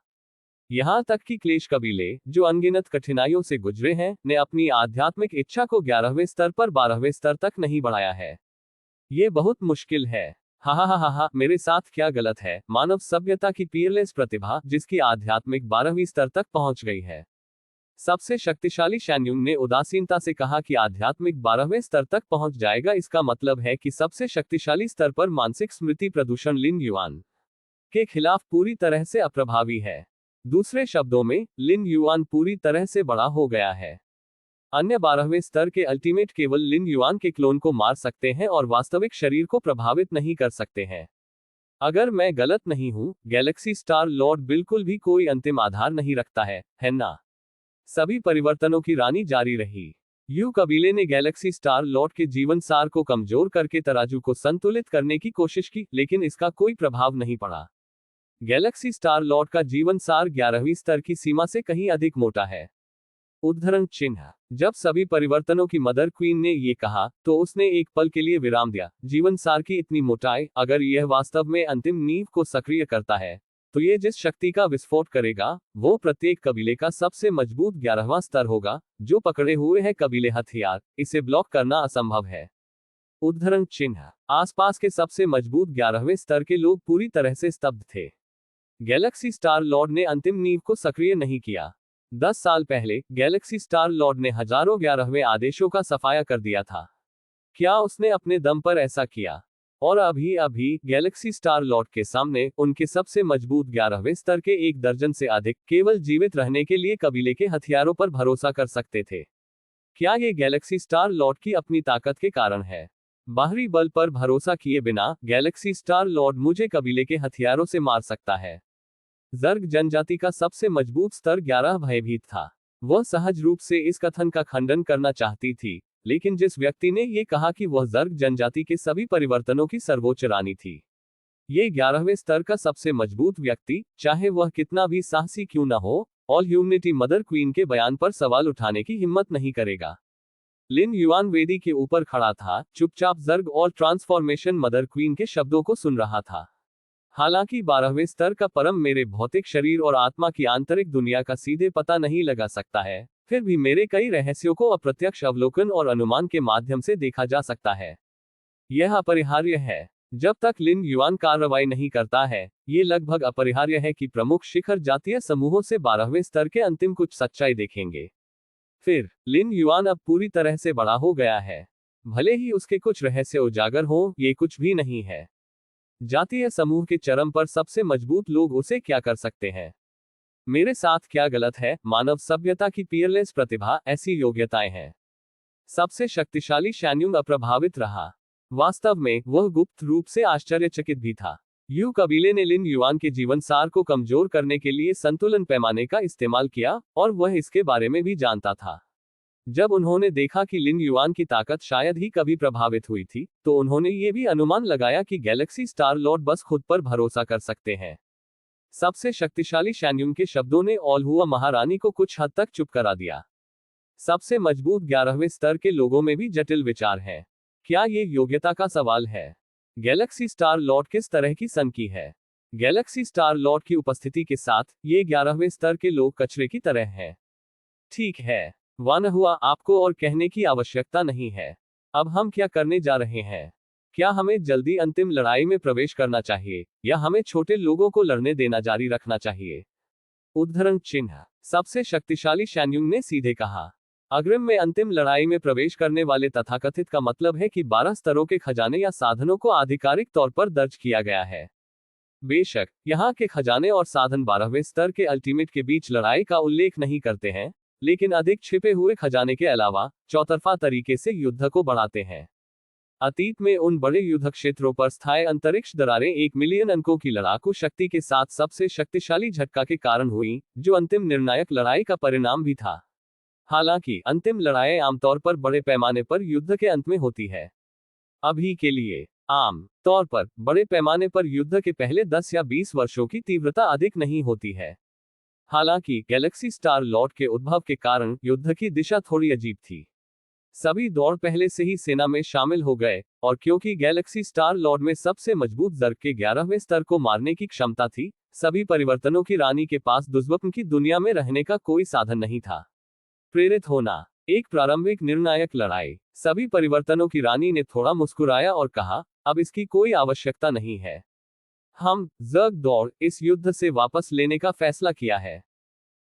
यहां तक कि क्लेश कबीले, जो अनगिनत कठिनाइयों से गुजरे हैं, ने अपनी आध्यात्मिक इच्छा को 11वें स्तर पर 12वें स्तर तक नहीं बढ़ाया है। ये बहुत मुश्किल है। हा, मेरे साथ क्या गलत है? मानव सभ्यता की पीयरलेस प्रतिभा, जिसकी आध्यात्मिक 12वीं स्तर तक पहुंच गई है। सबसे शक्तिशाली शैन्युंग ने उदासीनता से कहा कि आध्यात्मिक 12वें स्तर तक पहुंच जाएगा। इसका मतलब है कि सबसे शक्तिशाली स्तर पर मानसिक स्मृति प्रदूषण लिन युआन के खिलाफ पूरी तरह से अप्रभावी है। दूसरे शब्दों में, लिन युआन पूरी तरह से बड़ा हो गया है। अन्य 12वें स्तर के अल्टीमेट केवल लिन युआन के क्लोन को मार सकते हैं और वास्तविक शरीर को प्रभावित नहीं कर सकते हैं। अगर मैं गलत नहीं हूं, गैलेक्सी स्टार लॉर्ड बिल्कुल भी कोई अंतिम आधार नहीं रखता है ना? सभी परिवर्तनों की रानी जारी रही। यू कबीले ने गैलेक्सी स्टार लॉर्ड के जीवन सार को कमजोर करके तराजू को संतुलित करने की कोशिश की, लेकिन इसका कोई प्रभाव नहीं पड़ा। गैलेक्सी स्टार लॉर्ड का जीवन सार 11वीं स्तर की सीमा से कहीं अधिक मोटा है। उद्धरण चिन्ह। जब सभी परिवर्तनों की मदर क्वीन ने ये कहा, तो उसने एक पल के लिए विराम दिया। जीवन सार की इतनी मोटाई, अगर यह वास्तव में अंतिम नींव को सक्रिय करता है, तो ये जिस शक्ति का विस्फोट करेगा, वो प्रत्येक कबीले का सबसे मजबूत 11वां स्तर होगा, जो पकड़े हुए है कबीले हथियार। इसे ब्लॉक करना असंभव है। उद्धरण चिन्ह। आसपास के सबसे मजबूत 11वें स्तर के लोग पूरी तरह से स्तब्ध थे। गैलेक्सी स्टार लॉर्ड ने अंतिम नींव को सक्रिय नहीं किया। 10 साल पहले गैलेक्सी स्टार लॉर्ड ने हजारों 11वें आदेशों का सफाया कर दिया था। क्या उसने अपने दम पर ऐसा किया? और अभी गैलेक्सी स्टार लॉर्ड के सामने उनके सबसे मजबूत 11वें स्तर के 1 दर्जन से अधिक केवल जीवित रहने के लिए कबीले के हथियारों पर भरोसा कर सकते थे। क्या ये गैलेक्सी स्टार लॉर्ड की अपनी ताकत के कारण है? बाहरी बल पर भरोसा किए बिना गैलेक्सी स्टार लॉर्ड मुझे कबीले के हथियारों से मार सकता है। जर्ग जनजाति का सबसे मजबूत स्तर 11 भयभीत था। वह सहज रूप से इस कथन का खंडन करना चाहती थी, लेकिन जिस व्यक्ति ने यह कहा कि वह जर्ग जनजाति के सभी परिवर्तनों की सर्वोच्च रानी थी, ये 11वें स्तर का सबसे मजबूत व्यक्ति, चाहे वह कितना भी साहसी क्यों न हो, ऑल ह्यूमनिटी मदर क्वीन के बयान पर सवाल उठाने की हिम्मत नहीं करेगा। लिन युआन वेदी के ऊपर खड़ा था, चुपचाप जर्ग और ट्रांसफॉर्मेशन मदर क्वीन के शब्दों को सुन रहा था। हालांकि 12वें स्तर का परम मेरे भौतिक शरीर और आत्मा की आंतरिक दुनिया का सीधे पता नहीं लगा सकता है, फिर भी मेरे कई रहस्यों को अप्रत्यक्ष अवलोकन और अनुमान के माध्यम से देखा जा सकता है। यह अपरिहार्य है। जब तक लिन युआन कार्रवाई नहीं करता है, ये लगभग अपरिहार्य है कि प्रमुख शिखर जातीय समूहों से 12वें स्तर के अंतिम कुछ सच्चाई देखेंगे। फिर लिन युआन अब पूरी तरह से बड़ा हो गया है। भले ही उसके कुछ रहस्य उजागर हों, ये कुछ भी नहीं है। जातीय समूह के चरम पर सबसे मजबूत लोग उसे क्या कर सकते हैं? मेरे साथ क्या गलत है? मानव सभ्यता की पियरलेस प्रतिभा, ऐसी योग्यताएं हैं। सबसे शक्तिशाली शैन्युंग अप्रभावित रहा। वास्तव में वह गुप्त रूप से आश्चर्यचकित भी था। यू कबीले ने लिन युआन के जीवन सार को कमजोर करने के लिए संतुलन पैमाने का इस्तेमाल किया, और वह इसके बारे में भी जानता था। जब उन्होंने देखा कि लिन युआन की ताकत शायद ही कभी प्रभावित हुई थी, तो उन्होंने ये भी अनुमान लगाया कि गैलेक्सी स्टार लॉर्ड बस खुद पर भरोसा कर सकते हैं। सबसे शक्तिशाली शैन्युंग के शब्दों ने ऑलहुआ महारानी को कुछ हद तक चुप करा दिया। सबसे मजबूत 11वें स्तर के लोगों में भी जटिल विचार हैं। क्या ये योग्यता का सवाल है? गैलेक्सी स्टार लॉर्ड किस तरह की सन की है? गैलेक्सी स्टार लॉर्ड की उपस्थिति के साथ ये 11वें स्तर के लोग कचरे की तरह हैं। ठीक है, वान हुआ, आपको और कहने की आवश्यकता नहीं है। अब हम क्या करने जा रहे हैं? क्या हमें जल्दी अंतिम लड़ाई में प्रवेश करना चाहिए, या हमें छोटे लोगों को लड़ने देना जारी रखना चाहिए? उद्धरण चिन्ह। सबसे शक्तिशाली शैन्युंग ने सीधे कहा। अग्रिम में अंतिम लड़ाई में प्रवेश करने वाले तथाकथित का मतलब है कि 12 स्तरों के खजाने या साधनों को आधिकारिक तौर पर दर्ज किया गया है। बेशक यहाँ के खजाने और साधन 12वें स्तर के अल्टीमेट के बीच लड़ाई का उल्लेख नहीं करते हैं, लेकिन अधिक छिपे हुए खजाने के अलावा चौतरफा तरीके से युद्ध को बढ़ाते हैं। अतीत में उन बड़े युद्ध क्षेत्रों पर स्थायी अंतरिक्ष दरारें 1 मिलियन अंकों की लड़ाकू शक्ति के साथ सबसे शक्तिशाली झटका के कारण हुई, जो अंतिम निर्णायक लड़ाई का परिणाम भी था। हालांकि अंतिम लड़ाई आमतौर पर बड़े पैमाने पर युद्ध के अंत में होती है। अभी के लिए आम तौर पर बड़े पैमाने पर युद्ध के पहले 10 या 20 वर्षों की तीव्रता अधिक नहीं होती है। हालांकि गैलेक्सी स्टार लॉर्ड के उद्भव के कारण युद्ध की दिशा थोड़ी अजीब थी। सभी दौड़ पहले से ही सेना में शामिल हो गए, और क्योंकि गैलेक्सी स्टार लॉर्ड में सबसे मजबूत जर्ग के 11वें स्तर को मारने की क्षमता थी, सभी परिवर्तनों की रानी के पास दुष्स्वप्न की दुनिया में रहने का कोई साधन नहीं था। प्रेरित होना। एक प्रारंभिक निर्णायक लड़ाई। सभी परिवर्तनों की रानी ने थोड़ा मुस्कुराया और कहा, अब इसकी कोई आवश्यकता नहीं है। हम जर्ग दौड़ इस युद्ध से वापस लेने का फैसला किया है।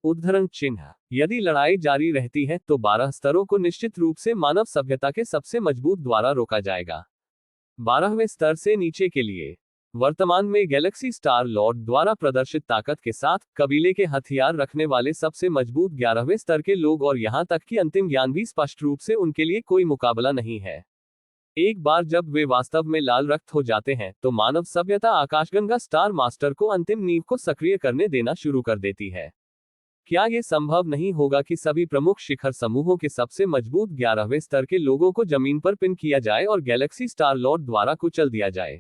उद्धरण चिन्ह। यदि लड़ाई जारी रहती है तो 12 स्तरों को निश्चित रूप से मानव सभ्यता के सबसे मजबूत द्वारा रोका जाएगा। 12वें स्तर से नीचे के लिए वर्तमान में गैलेक्सी स्टार लॉर्ड द्वारा प्रदर्शित ताकत के साथ कबीले के हथियार रखने वाले सबसे मजबूत 11वें स्तर के लोग और यहां तक कि अंतिम ज्ञान भी स्पष्ट रूप से उनके लिए कोई मुकाबला नहीं है। एक बार जब वे वास्तव में लाल रक्त हो जाते हैं तो मानव सभ्यता आकाशगंगा स्टार मास्टर को अंतिम नींव को सक्रिय करने देना शुरू कर देती है। क्या यह संभव नहीं होगा कि सभी प्रमुख शिखर समूहों के सबसे मजबूत 11वें स्तर के लोगों को जमीन पर पिन किया जाए और गैलेक्सी स्टार लॉर्ड द्वारा कुचल दिया जाए?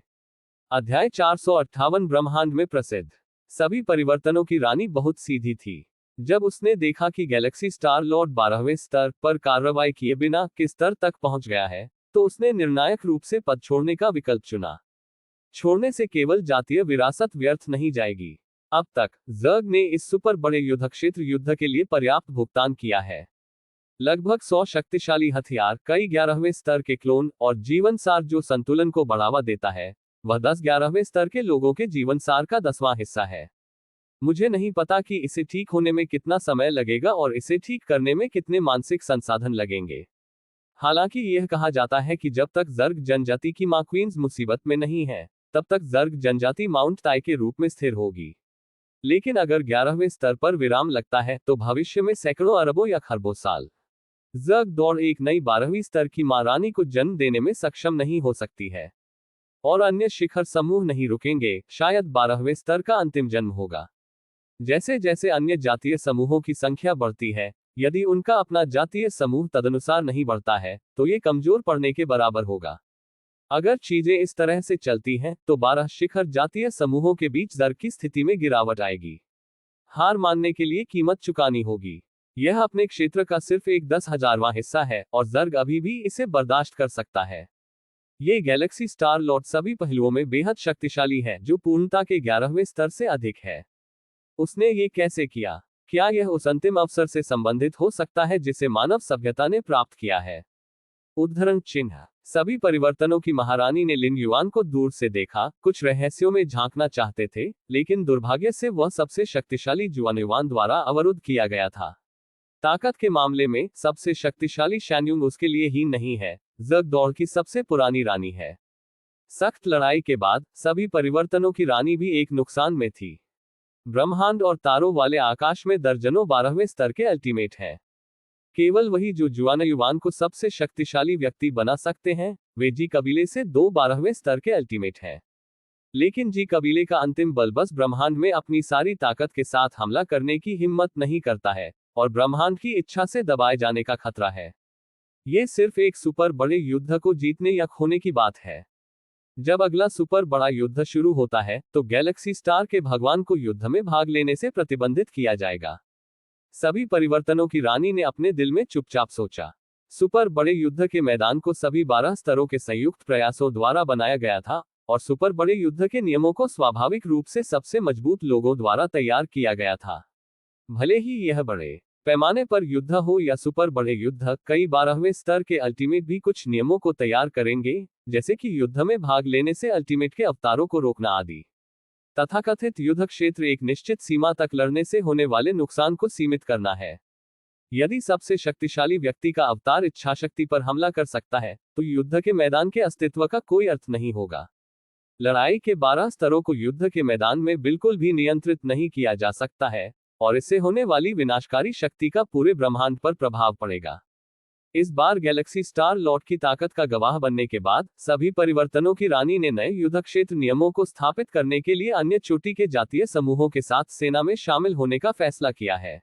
अध्याय 458 ब्रह्मांड में प्रसिद्ध सभी परिवर्तनों की रानी बहुत सीधी थी। जब उसने देखा कि गैलेक्सी स्टार लॉर्ड 12वें स्तर पर कार्रवाई किए बिना किस स्तर तक पहुंच गया है, तो उसने निर्णायक रूप से पद छोड़ने का विकल्प चुना। छोड़ने से केवल जातीय विरासत व्यर्थ नहीं जाएगी। अब तक जर्ग ने इस सुपर बड़े युद्धक्षेत्र युद्ध के लिए पर्याप्त भुगतान किया है। लगभग 100 शक्तिशाली हथियार, कई 11वें स्तर के क्लोन और जीवन सार जो संतुलन को बढ़ावा देता है, वह 10-11वें स्तर के लोगों के जीवन सार का 10वां हिस्सा है। मुझे नहीं पता कि इसे ठीक होने में कितना समय लगेगा और इसे ठीक करने में कितने मानसिक संसाधन लगेंगे। हालांकि यह कहा जाता है कि जब तक जर्ग जनजाति की मां क्वींस मुसीबत में नहीं है, तब तक जर्ग जनजाति माउंट ताई के रूप में स्थिर होगी। लेकिन अगर 11वें स्तर पर विराम लगता है तो भविष्य में सैकड़ों अरबों या खरबों साल जर्ग दौड़ एक नई 12वीं स्तर की महारानी को जन्म देने में सक्षम नहीं हो सकती है। और अन्य शिखर समूह नहीं रुकेंगे, शायद 12वें स्तर का अंतिम जन्म होगा। जैसे जैसे अन्य जातीय समूहों की संख्या बढ़ती है, यदि उनका अपना जातीय समूह तदनुसार नहीं बढ़ता है, तो ये कमजोर पड़ने के बराबर होगा। अगर चीजें इस तरह से चलती हैं, तो 12 शिखर जातीय समूहों के बीच जर्ग की स्थिति में गिरावट आएगी। हार मानने के लिए कीमत चुकानी होगी। यह अपने क्षेत्र का सिर्फ एक 10,000वां हिस्सा है और जर्ग अभी भी इसे बर्दाश्त कर सकता है। ये गैलेक्सी स्टार लॉर्ड सभी पहलुओं में बेहद शक्तिशाली है, जो पूर्णता के 11वें स्तर से अधिक है। उसने ये कैसे किया? क्या यह उस अंतिम अवसर से संबंधित हो सकता है जिसे मानव सभ्यता ने प्राप्त किया है? उद्धरण चिन्ह। सभी परिवर्तनों की महारानी ने लिन युआन को दूर से देखा, कुछ रहस्यों में झांकना चाहते थे, लेकिन दुर्भाग्य से वह सबसे शक्तिशाली जुआन युआन द्वारा अवरुद्ध किया गया था। ताकत के मामले में सबसे शक्तिशाली शैन्युंग उसके लिए ही नहीं है, जर्ग दौड़ की सबसे पुरानी रानी है। सख्त लड़ाई के बाद सभी परिवर्तनों की रानी भी एक नुकसान में थी। ब्रह्मांड और तारों वाले आकाश में दर्जनों 12वें स्तर के अल्टीमेट हैं। केवल वही जो जुआन युवान को सबसे शक्तिशाली व्यक्ति बना सकते हैं, वे जी कबीले से 2 12वें स्तर के अल्टीमेट हैं। लेकिन जी कबीले का अंतिम बल बस ब्रह्मांड में अपनी सारी ताकत के साथ हमला करने की हिम्मत नहीं करता है, और ब्रह्मांड की इच्छा से दबाए जाने का खतरा है। ये सिर्फ एक सुपर बड़े युद्ध को जीतने या खोने की बात है। जब अगला सुपर बड़ा युद्ध शुरू होता है, तो गैलेक्सी स्टार के भगवान को युद्ध में भाग लेने से प्रतिबंधित किया जाएगा। सभी परिवर्तनों की रानी ने अपने दिल में चुपचाप सोचा। सुपर बड़े युद्ध के मैदान को सभी 12 स्तरों के संयुक्त प्रयासों द्वारा बनाया गया था, और सुपर बड़े युद्ध के नियमों को स्वाभाविक रूप से सबसे मजबूत लोगों द्वारा तैयार किया गया था। भले ही यह बड़े पैमाने पर युद्ध हो या सुपर बड़े युद्ध, कई 12वें स्तर के अल्टीमेट भी कुछ नियमों को तैयार करेंगे, जैसे कि युद्ध में भाग लेने से अल्टीमेट के अवतारों को रोकना आदि। तथाकथित युद्ध क्षेत्र एक निश्चित सीमा तक लड़ने से होने वाले नुकसान को सीमित करना है। यदि सबसे शक्तिशाली व्यक्ति का अवतार इच्छाशक्ति पर हमला कर सकता है, तो युद्ध के मैदान के अस्तित्व का कोई अर्थ नहीं होगा। लड़ाई के 12 स्तरों को युद्ध के मैदान में बिल्कुल भी नियंत्रित नहीं किया जा सकता है, और इससे होने वाली विनाशकारी शक्ति का पूरे ब्रह्मांड पर प्रभाव पड़ेगा। इस बार गैलेक्सी स्टार लॉर्ड की ताकत का गवाह बनने के बाद सभी परिवर्तनों की रानी ने नए युद्ध क्षेत्र नियमों को स्थापित करने के लिए अन्य चोटी के जातीय समूहों के साथ सेना में शामिल होने का फैसला किया है।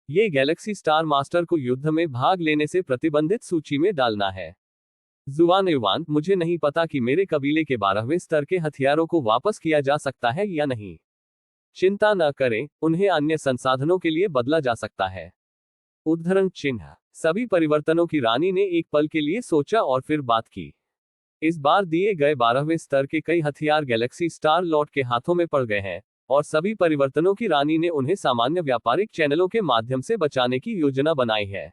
ये गैलेक्सी स्टार मास्टर को युद्ध में भाग लेने से प्रतिबंधित सूची में डालना है। जुआन युवान, मुझे नहीं पता कि मेरे कबीले के 12वें स्तर के हथियारों को वापस किया जा सकता है या नहीं। चिंता न करें, उन्हें अन्य संसाधनों के लिए बदला जा सकता है। उद्धरण चिन्ह। सभी परिवर्तनों की रानी ने एक पल के लिए सोचा और फिर बात की। इस बार दिए गए 12वें स्तर के कई हथियार गैलेक्सी स्टार लॉर्ड के हाथों में पड़ गए हैं, और सभी परिवर्तनों की रानी ने उन्हें सामान्य व्यापारिक चैनलों के माध्यम से बचाने की योजना बनाई है।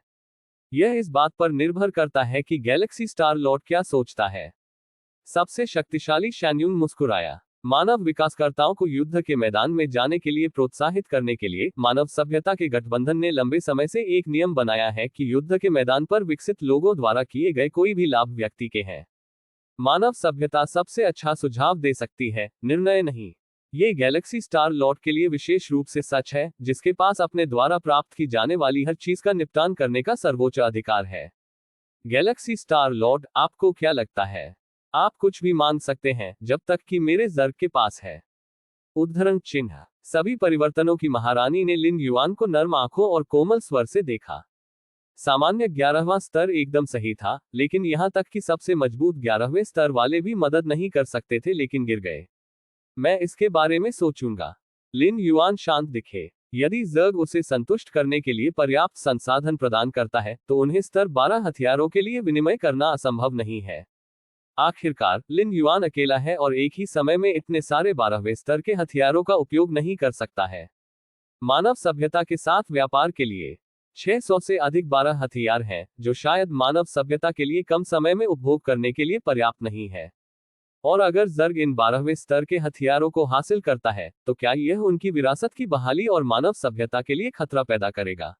यह इस बात पर निर्भर करता है कि गैलेक्सी स्टार लॉर्ड क्या सोचता है। सबसे शक्तिशाली शैन्युंग मुस्कुराया। मानव विकासकर्ताओं को युद्ध के मैदान में जाने के लिए प्रोत्साहित करने के लिए मानव सभ्यता के गठबंधन ने लंबे समय से एक नियम बनाया है कि युद्ध के मैदान पर विकसित लोगों द्वारा किए गए कोई भी लाभ व्यक्ति के हैं। मानव सभ्यता सबसे अच्छा सुझाव दे सकती है, निर्णय नहीं। ये गैलेक्सी स्टार लॉर्ड के लिए विशेष रूप से सच है, जिसके पास अपने द्वारा प्राप्त की जाने वाली हर चीज का निपटान करने का सर्वोच्च अधिकार है। गैलेक्सी स्टार लॉर्ड, आपको क्या लगता है? आप कुछ भी मान सकते हैं जब तक कि मेरे जर्ग के पास है। उद्धरण चिन्ह। सभी परिवर्तनों की महारानी ने लिन युआन को नर्म आंखों और कोमल स्वर से देखा। सामान्य 11वां स्तर एकदम सही था, लेकिन यहां तक कि सबसे मजबूत 11वें स्तर वाले भी मदद नहीं कर सकते थे, लेकिन गिर गए। मैं इसके बारे में सोचूंगा। लिन युआन शांत दिखे। यदि जर्ग उसे संतुष्ट करने के लिए पर्याप्त संसाधन प्रदान करता है, तो उन्हें स्तर 12 हथियारों के लिए विनिमय करना असंभव नहीं है। आखिरकार, लिन युआन अकेला है और एक ही समय में इतने सारे 12वें स्तर के हथियारों का उपयोग नहीं कर सकता है। मानव सभ्यता के साथ व्यापार के लिए 600 से अधिक 12 हथियार हैं, जो शायद मानव सभ्यता के लिए कम समय में उपभोग करने के लिए पर्याप्त नहीं है। और अगर जर्ग इन 12वें स्तर के हथियारों को हासिल करता है, तो क्या यह उनकी विरासत की बहाली और मानव सभ्यता के लिए खतरा पैदा करेगा?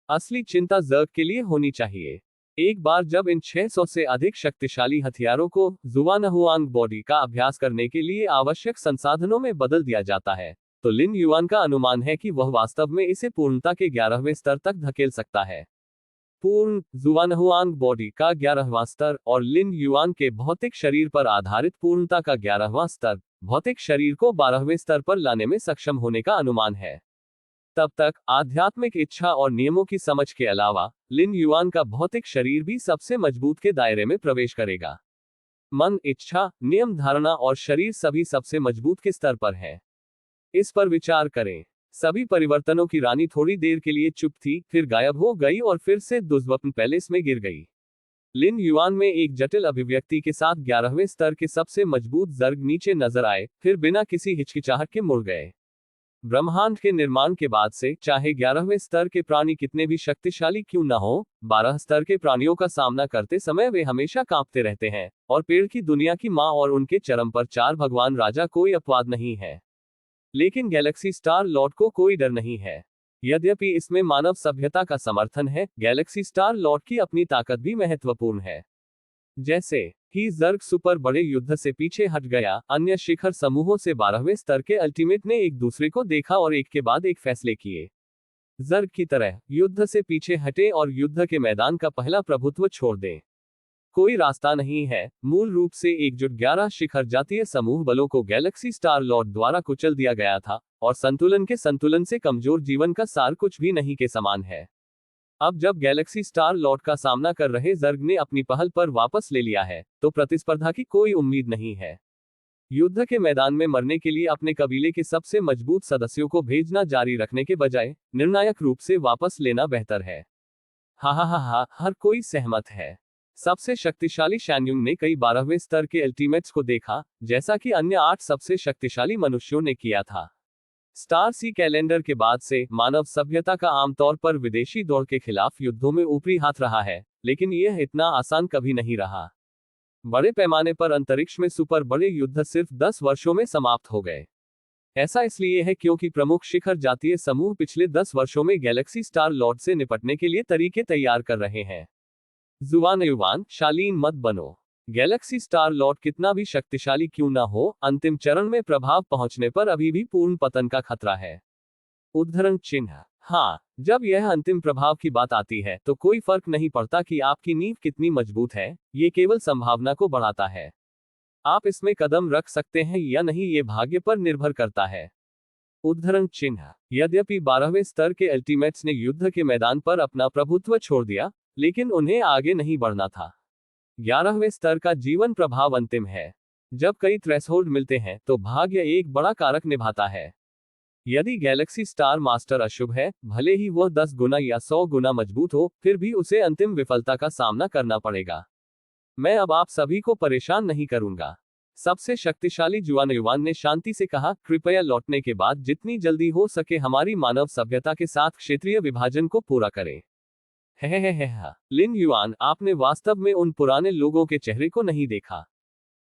असली चिंता जर्ग के लिए होनी चाहिए। एक बार जब इन 600 से अधिक शक्तिशाली हथियारों को जुआनहुआंग बॉडी का अभ्यास करने के लिए आवश्यक संसाधनों में बदल दिया जाता है, तो लिन युआन का अनुमान है कि वह वास्तव में इसे पूर्णता के 11वें स्तर तक धकेल सकता है। पूर्ण जुआनहुआंग बॉडी का 11वां स्तर और लिन युआन के भौतिक शरीर पर आधारित पूर्णता का 11वां स्तर भौतिक शरीर को 12वें स्तर पर लाने में सक्षम होने का अनुमान है। तब तक आध्यात्मिक इच्छा और नियमों की समझ के अलावा लिन युआन का भौतिक शरीर भी सबसे मजबूत के दायरे में प्रवेश करेगा। मन, इच्छा, नियम, धारणा और शरीर सभी सबसे मजबूत के स्तर पर है। इस पर विचार करें। सभी परिवर्तनों की रानी थोड़ी देर के लिए चुप थी, फिर गायब हो गई और फिर से दुर्स्वप्न पैलेस में गिर गई। लिन युआन में एक जटिल अभिव्यक्ति के साथ 11वें स्तर के सबसे मजबूत जर्ग नीचे नजर आए, फिर बिना किसी हिचकिचाहट के मुड़ गए। ब्रह्मांड के निर्माण के बाद से, चाहे 11वें स्तर के प्राणी कितने भी शक्तिशाली क्यों न हो, 12 स्तर के प्राणियों का सामना करते समय वे हमेशा कांपते रहते हैं, और पेड़ की दुनिया की मां और उनके चरम पर 4 भगवान राजा कोई अपवाद नहीं है। लेकिन गैलेक्सी स्टार लॉर्ड को कोई डर नहीं है। यद्यपि इसमें मानव सभ्यता का समर्थन है, गैलेक्सी स्टार लॉर्ड की अपनी ताकत भी महत्वपूर्ण है। जैसे ही जर्ग सुपर बड़े युद्ध से पीछे हट गया, अन्य शिखर समूहों से 12वें स्तर के अल्टीमेट ने एक दूसरे को देखा और एक के बाद एक फैसले किए। जर्ग की तरह युद्ध से पीछे हटे और युद्ध के मैदान का पहला प्रभुत्व छोड़ दें। कोई रास्ता नहीं है। मूल रूप से एकजुट 11 शिखर जातीय समूह बलों को गैलेक्सी स्टार लॉर्ड द्वारा कुचल दिया गया था, और संतुलन से कमजोर जीवन का सार कुछ भी नहीं के समान है। अब जब गैलेक्सी स्टार लॉर्ड का सामना कर रहे जर्ग ने अपनी पहल पर वापस ले लिया है, तो प्रतिस्पर्धा की कोई उम्मीद नहीं है। युद्ध के मैदान में मरने के लिए अपने कबीले के सबसे मजबूत सदस्यों को भेजना जारी रखने के बजाय निर्णायक रूप से वापस लेना बेहतर है। हा, हर कोई सहमत है। सबसे शक्तिशाली शैन्युंग ने कई 12वें स्तर के अल्टीमेट्स को देखा, जैसा कि अन्य 8 सबसे शक्तिशाली मनुष्यों ने किया था। स्टार सी कैलेंडर के बाद से मानव सभ्यता का आमतौर पर विदेशी दौड़ के खिलाफ युद्धों में ऊपरी हाथ रहा है, लेकिन यह इतना आसान कभी नहीं रहा। बड़े पैमाने पर अंतरिक्ष में सुपर बड़े युद्ध सिर्फ 10 वर्षों में समाप्त हो गए। ऐसा इसलिए है क्योंकि प्रमुख शिखर जातीय समूह पिछले 10 वर्षों में गैलेक्सी स्टार लॉर्ड से निपटने के लिए तरीके तैयार कर रहे हैं। जुआनयुआन, शालीन मत बनो। गैलेक्सी स्टार लॉर्ड कितना भी शक्तिशाली क्यों न हो, अंतिम चरण में प्रभाव पहुंचने पर अभी भी पूर्ण पतन का खतरा है। उद्धरण चिन्ह। हाँ, जब यह अंतिम प्रभाव की बात आती है, तो कोई फर्क नहीं पड़ता कि आपकी नींव कितनी मजबूत है, ये केवल संभावना को बढ़ाता है। आप इसमें कदम रख सकते हैं या नहीं, ये भाग्य पर निर्भर करता है। उद्धरण चिन्ह। यद्यपि 12वें स्तर के अल्टीमेट्स ने युद्ध के मैदान पर अपना प्रभुत्व छोड़ दिया, लेकिन उन्हें आगे नहीं बढ़ना था। 11वें स्तर का जीवन प्रभाव अंतिम है। जब कई थ्रेशोल्ड मिलते हैं, तो भाग्य एक बड़ा कारक निभाता है। यदि गैलेक्सी स्टार मास्टर अशुभ है, भले ही वह 10 गुना या 100 गुना मजबूत हो, फिर भी उसे अंतिम विफलता का सामना करना पड़ेगा। मैं अब आप सभी को परेशान नहीं करूंगा। सबसे शक्तिशाली जुआनयुआन ने शांति से कहा, कृपया लौटने के बाद जितनी जल्दी हो सके हमारी मानव सभ्यता के साथ क्षेत्रीय विभाजन को पूरा करें। लिन युआन, आपने वास्तव में उन पुराने लोगों के चेहरे को नहीं देखा।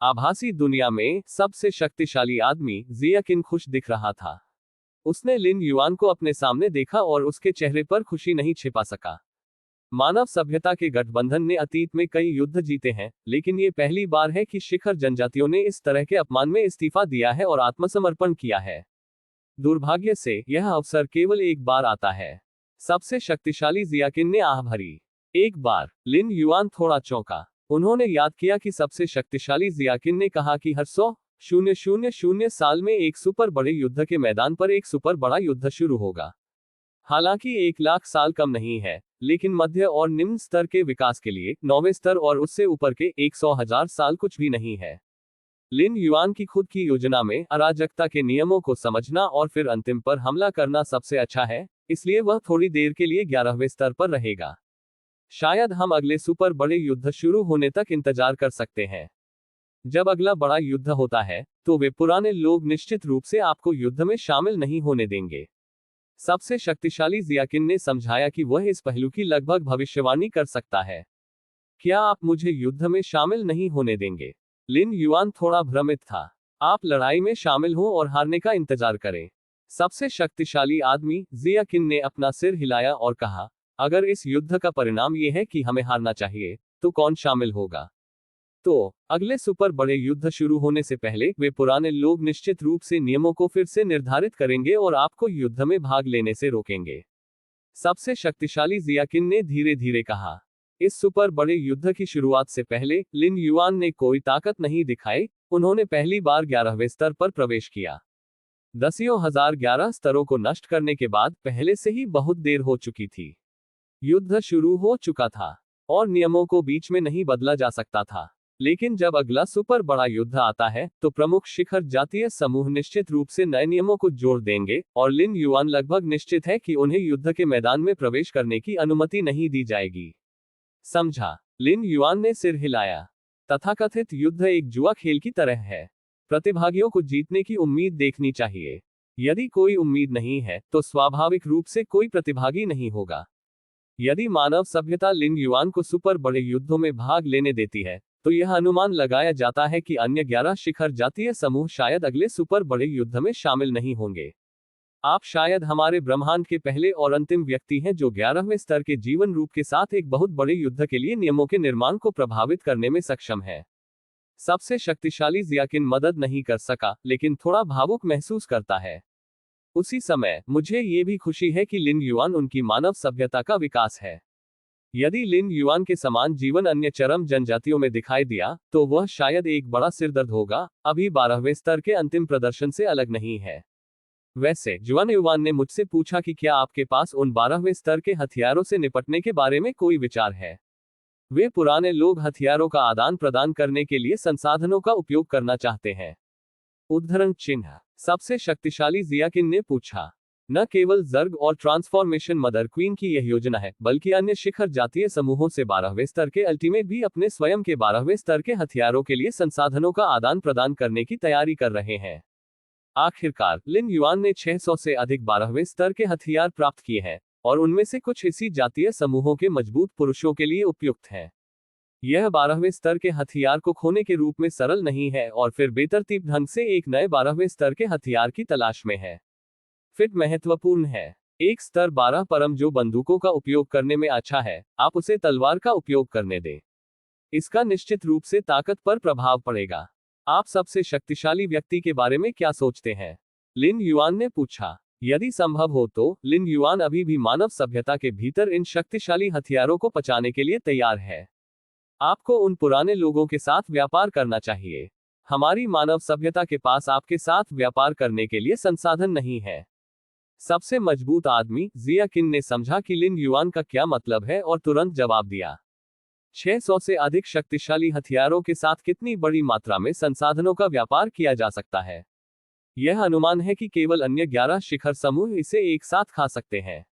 आभासी दुनिया में सबसे शक्तिशाली आदमी जिया किन खुश दिख रहा था। उसने लिन युआन को अपने सामने देखा और उसके चेहरे पर खुशी नहीं छिपा सका। मानव सभ्यता के गठबंधन ने अतीत में कई युद्ध जीते हैं, लेकिन ये पहली बार है कि शिखर जनजातियों ने इस तरह के अपमान में इस्तीफा दिया है और आत्मसमर्पण किया है। दुर्भाग्य से यह अवसर केवल एक बार आता है। सबसे शक्तिशाली जियाकिन ने आह भरी। एक बार लिन युआन थोड़ा चौंका। उन्होंने याद किया कि सबसे शक्तिशाली जियाकिन ने कहा कि हर 100,000 साल में एक सुपर बड़े युद्ध के मैदान पर एक सुपर बड़ा युद्ध शुरू होगा। हालांकि 1 लाख साल कम नहीं है, लेकिन मध्य और निम्न स्तर के विकास के लिए 9वें स्तर और उससे ऊपर के 100,000 साल कुछ भी नहीं है। लिन युआन की खुद की योजना में अराजकता के नियमों को समझना और फिर अंतिम पर हमला करना सबसे अच्छा है, इसलिए वह थोड़ी देर के लिए 11वें स्तर पर रहेगा। शायद हम अगले सुपर बड़े युद्ध शुरू होने तक इंतजार कर सकते हैं। जब अगला बड़ा युद्ध होता है, तो वे पुराने लोग निश्चित रूप से आपको युद्ध में शामिल नहीं होने देंगे। सबसे शक्तिशाली जियाकिन ने समझाया कि वह इस पहलू की लगभग भविष्यवाणी कर सकता है। क्या आप मुझे युद्ध में शामिल नहीं होने देंगे? लिन युआन थोड़ा भ्रमित था। आप लड़ाई में शामिल हों और हारने का इंतजार करें। सबसे शक्तिशाली आदमी जियाकिन ने अपना सिर हिलाया और कहा, अगर इस युद्ध का परिणाम यह है कि हमें हारना चाहिए, तो कौन शामिल होगा? तो अगले सुपर बड़े युद्ध शुरू होने से पहले वे पुराने लोग निश्चित रूप से नियमों को फिर से निर्धारित करेंगे और आपको युद्ध में भाग लेने से रोकेंगे। सबसे शक्तिशाली जियाकिन ने धीरे धीरे कहा। इस सुपर बड़े युद्ध की शुरुआत से पहले लिन युआन ने कोई ताकत नहीं दिखाई। उन्होंने पहली बार 11वें स्तर पर प्रवेश किया। 10,011 स्तरों को नष्ट करने के बाद पहले से ही बहुत देर हो चुकी थी। युद्ध शुरू हो चुका था और नियमों को बीच में नहीं बदला जा सकता था। लेकिन जब अगला सुपर बड़ा युद्ध आता है, तो प्रमुख शिखर जातीय समूह निश्चित रूप से नए नियमों को जोड़ देंगे और लिन युआन लगभग निश्चित है कि उन्हें युद्ध के मैदान में प्रवेश करने की अनुमति नहीं दी जाएगी। समझा? लिन युआन ने सिर हिलाया। तथाकथित युद्ध एक जुआ खेल की तरह है। प्रतिभागियों को जीतने की उम्मीद देखनी चाहिए। यदि कोई उम्मीद नहीं है, तो स्वाभाविक रूप से कोई प्रतिभागी नहीं होगा। यदि मानव सभ्यता लिन युआन को सुपर बड़े युद्धों में भाग लेने देती है, तो यह अनुमान लगाया जाता है कि अन्य 11 शिखर जातीय समूह शायद अगले सुपर बड़े युद्ध में शामिल नहीं होंगे। आप शायद हमारे ब्रह्मांड के पहले और अंतिम व्यक्ति हैं जो 11वें स्तर के जीवन रूप के साथ एक बहुत बड़े युद्ध के लिए नियमों के निर्माण को प्रभावित करने में सक्षम है। सबसे शक्तिशाली जियाकिन मदद नहीं कर सका, लेकिन थोड़ा भावुक महसूस करता है। उसी समय मुझे ये भी खुशी है कि लिन युआन उनकी मानव सभ्यता का विकास है। यदि लिन युआन के समान जीवन अन्य चरम जनजातियों में दिखाई दिया, तो वह शायद एक बड़ा सिरदर्द होगा। अभी 12वें स्तर के अंतिम प्रदर्शन से अलग नहीं है। वैसे जुआन युआन ने मुझसे पूछा कि क्या आपके पास उन 12वें स्तर के हथियारों से निपटने के बारे में कोई विचार है? वे पुराने लोग हथियारों का आदान प्रदान करने के लिए संसाधनों का उपयोग करना चाहते हैं। उद्धरण चिन्ह। सबसे शक्तिशाली जियाकिन ने पूछा। न केवल जर्ग और ट्रांसफॉर्मेशन मदर क्वीन की यह योजना है, बल्कि अन्य शिखर जातीय समूहों से 12वें स्तर के अल्टीमेट भी अपने स्वयं के 12वें स्तर के हथियारों के लिए संसाधनों का आदान प्रदान करने की तैयारी कर रहे हैं। आखिरकार लिन युआन ने 600 से अधिक 12वें स्तर के हथियार प्राप्त किए हैं, और उनमें से कुछ इसी जातीय समूहों के मजबूत पुरुषों के लिए उपयुक्त हैं। यह 12वें स्तर के हथियार को खोने के रूप में सरल नहीं है और फिर बेतरतीब ढंग से एक नए 12वें स्तर के हथियार की तलाश में है। फिट महत्वपूर्ण है। एक स्तर 12 परम जो बंदूकों का उपयोग करने में अच्छा है, आप उसे तलवार का उपयोग करने दें। इसका निश्चित रूप से ताकत पर प्रभाव पड़ेगा। आप सबसे शक्तिशाली व्यक्ति के बारे में क्या सोचते हैं? लिन युआन ने पूछा। यदि संभव हो तो लिन युआन अभी भी मानव सभ्यता के भीतर इन शक्तिशाली हथियारों को पचाने के लिए तैयार है। आपको उन पुराने लोगों के साथ व्यापार करना चाहिए। हमारी मानव सभ्यता के पास आपके साथ व्यापार करने के लिए संसाधन नहीं है। सबसे मजबूत आदमी जियाकिन ने समझा कि लिन युआन का क्या मतलब है और तुरंत जवाब दिया। 600 से अधिक शक्तिशाली हथियारों के साथ कितनी बड़ी मात्रा में संसाधनों का व्यापार किया जा सकता है? यह अनुमान है कि केवल अन्य 11 शिखर समूह इसे एक साथ खा सकते हैं।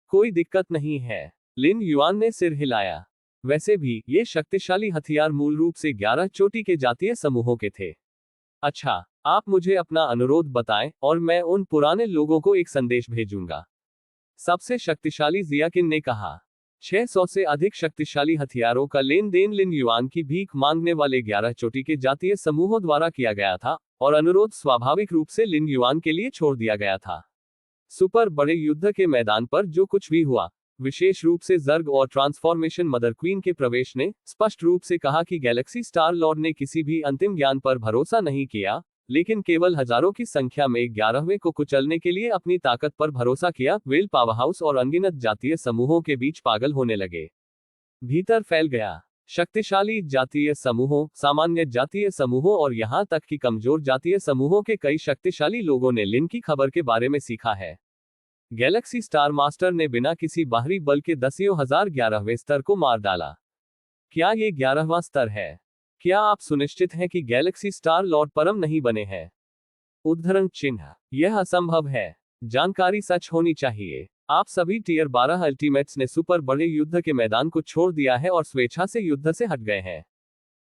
कोई दिक्कत नहीं है। लिन युआन ने सिर हिलाया। वैसे भी ये शक्तिशाली हथियार मूल रूप से 11 चोटी के जातीय समूहों के थे। अच्छा, आप मुझे अपना अनुरोध बताएं और मैं उन पुराने लोगों को एक संदेश भेजूंगा। सबसे शक्तिशाली जियाकिन ने कहा। 600 से अधिक शक्तिशाली हथियारों का लेन देन लिन युआन की भीख मांगने वाले 11 चोटी के जातीय समूहों द्वारा किया गया था, और अनुरोध स्वाभाविक रूप से लिन युआन के लिए छोड़ दिया गया था। सुपर बड़े युद्ध के मैदान पर जो कुछ भी हुआ, विशेष रूप से जर्ग और ट्रांसफॉर्मेशन मदर क्वीन के प्रवेश ने स्पष्ट रूप से कहा कि गैलेक्सी स्टार लॉर्ड ने किसी भी अंतिम ज्ञान पर भरोसा नहीं किया, लेकिन केवल हजारों की संख्या में 11वें को कुचलने के लिए अपनी ताकत पर भरोसा किया। वेल पावरहाउस और अनगिनत जातीय समूहों के बीच पागल होने लगे। भीतर फैल गया। शक्तिशाली जातीय समूहों, सामान्य जातीय समूहों और यहां तक कि कमजोर जातीय समूहों के कई शक्तिशाली लोगों ने लिन की खबर के बारे में सीखा है। गैलेक्सी स्टार मास्टर ने बिना किसी बाहरी बल के दसियों हजार 11वें स्तर को मार डाला। क्या ये 11वां स्तर है? क्या आप सुनिश्चित हैं कि गैलेक्सी स्टार लॉर्ड परम नहीं बने हैं? उद्धरण चिन्ह। यह असंभव है। जानकारी सच होनी चाहिए। आप सभी टियर 12 अल्टीमेट्स ने सुपर बड़े युद्ध के मैदान को छोड़ दिया है और स्वेच्छा से युद्ध से हट गए हैं।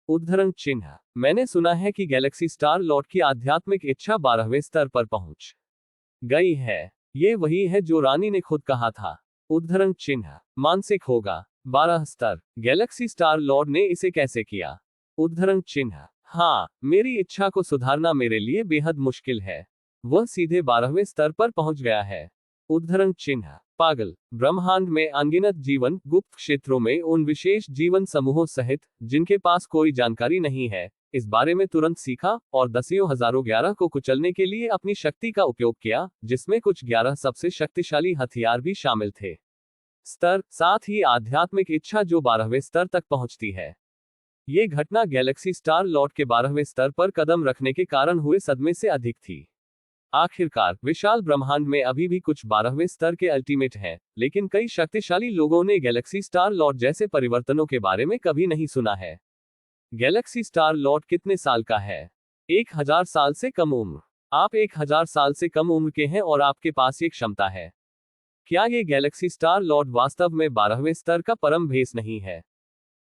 उद्धरण चिन्ह। मैंने सुना है कि गैलेक्सी स्टार लॉर्ड की आध्यात्मिक इच्छा 12वें स्तर पर पहुंच गई है। ये वही है जो रानी ने खुद कहा था। उद्धरण चिन्ह। मानसिक होगा। 12 स्तर। गैलेक्सी स्टार लॉर्ड ने इसे कैसे किया? उद्धरण चिन्ह। हाँ, मेरी इच्छा को सुधारना मेरे लिए बेहद मुश्किल है। वह सीधे 12वें स्तर पर पहुंच गया है। उद्धरण चिन्ह। पागल। ब्रह्मांड में अनगिनत जीवन गुप्त क्षेत्रों में उन विशेष जीवन समूहों सहित जिनके पास कोई जानकारी नहीं है, इस बारे में तुरंत सीखा और दसियों हजारों 11 को कुचलने के लिए अपनी शक्ति का उपयोग किया, जिसमें कुछ 11 सबसे शक्तिशाली हथियार भी शामिल थे। स्तर, साथ ही आध्यात्मिक इच्छा जो 12वें स्तर तक पहुंचती है। ये घटना गैलेक्सी स्टार लॉर्ड के 12वें स्तर पर कदम रखने के कारण हुए सदमे से अधिक थी। आखिरकार, विशाल ब्रह्मांड में अभी भी कुछ 12वें स्तर के अल्टीमेट हैं, लेकिन कई शक्तिशाली लोगों ने गैलेक्सी स्टार लॉर्ड जैसे परिवर्तनों के बारे में कभी नहीं सुना है। गैलेक्सी स्टार लॉर्ड कितने साल का है? 1000 साल से कम उम्र। आप 1000 साल से कम उम्र के हैं और आपके पास ये क्षमता है। क्या ये गैलेक्सी स्टार लॉर्ड वास्तव में 12वें स्तर का परम भेस नहीं है?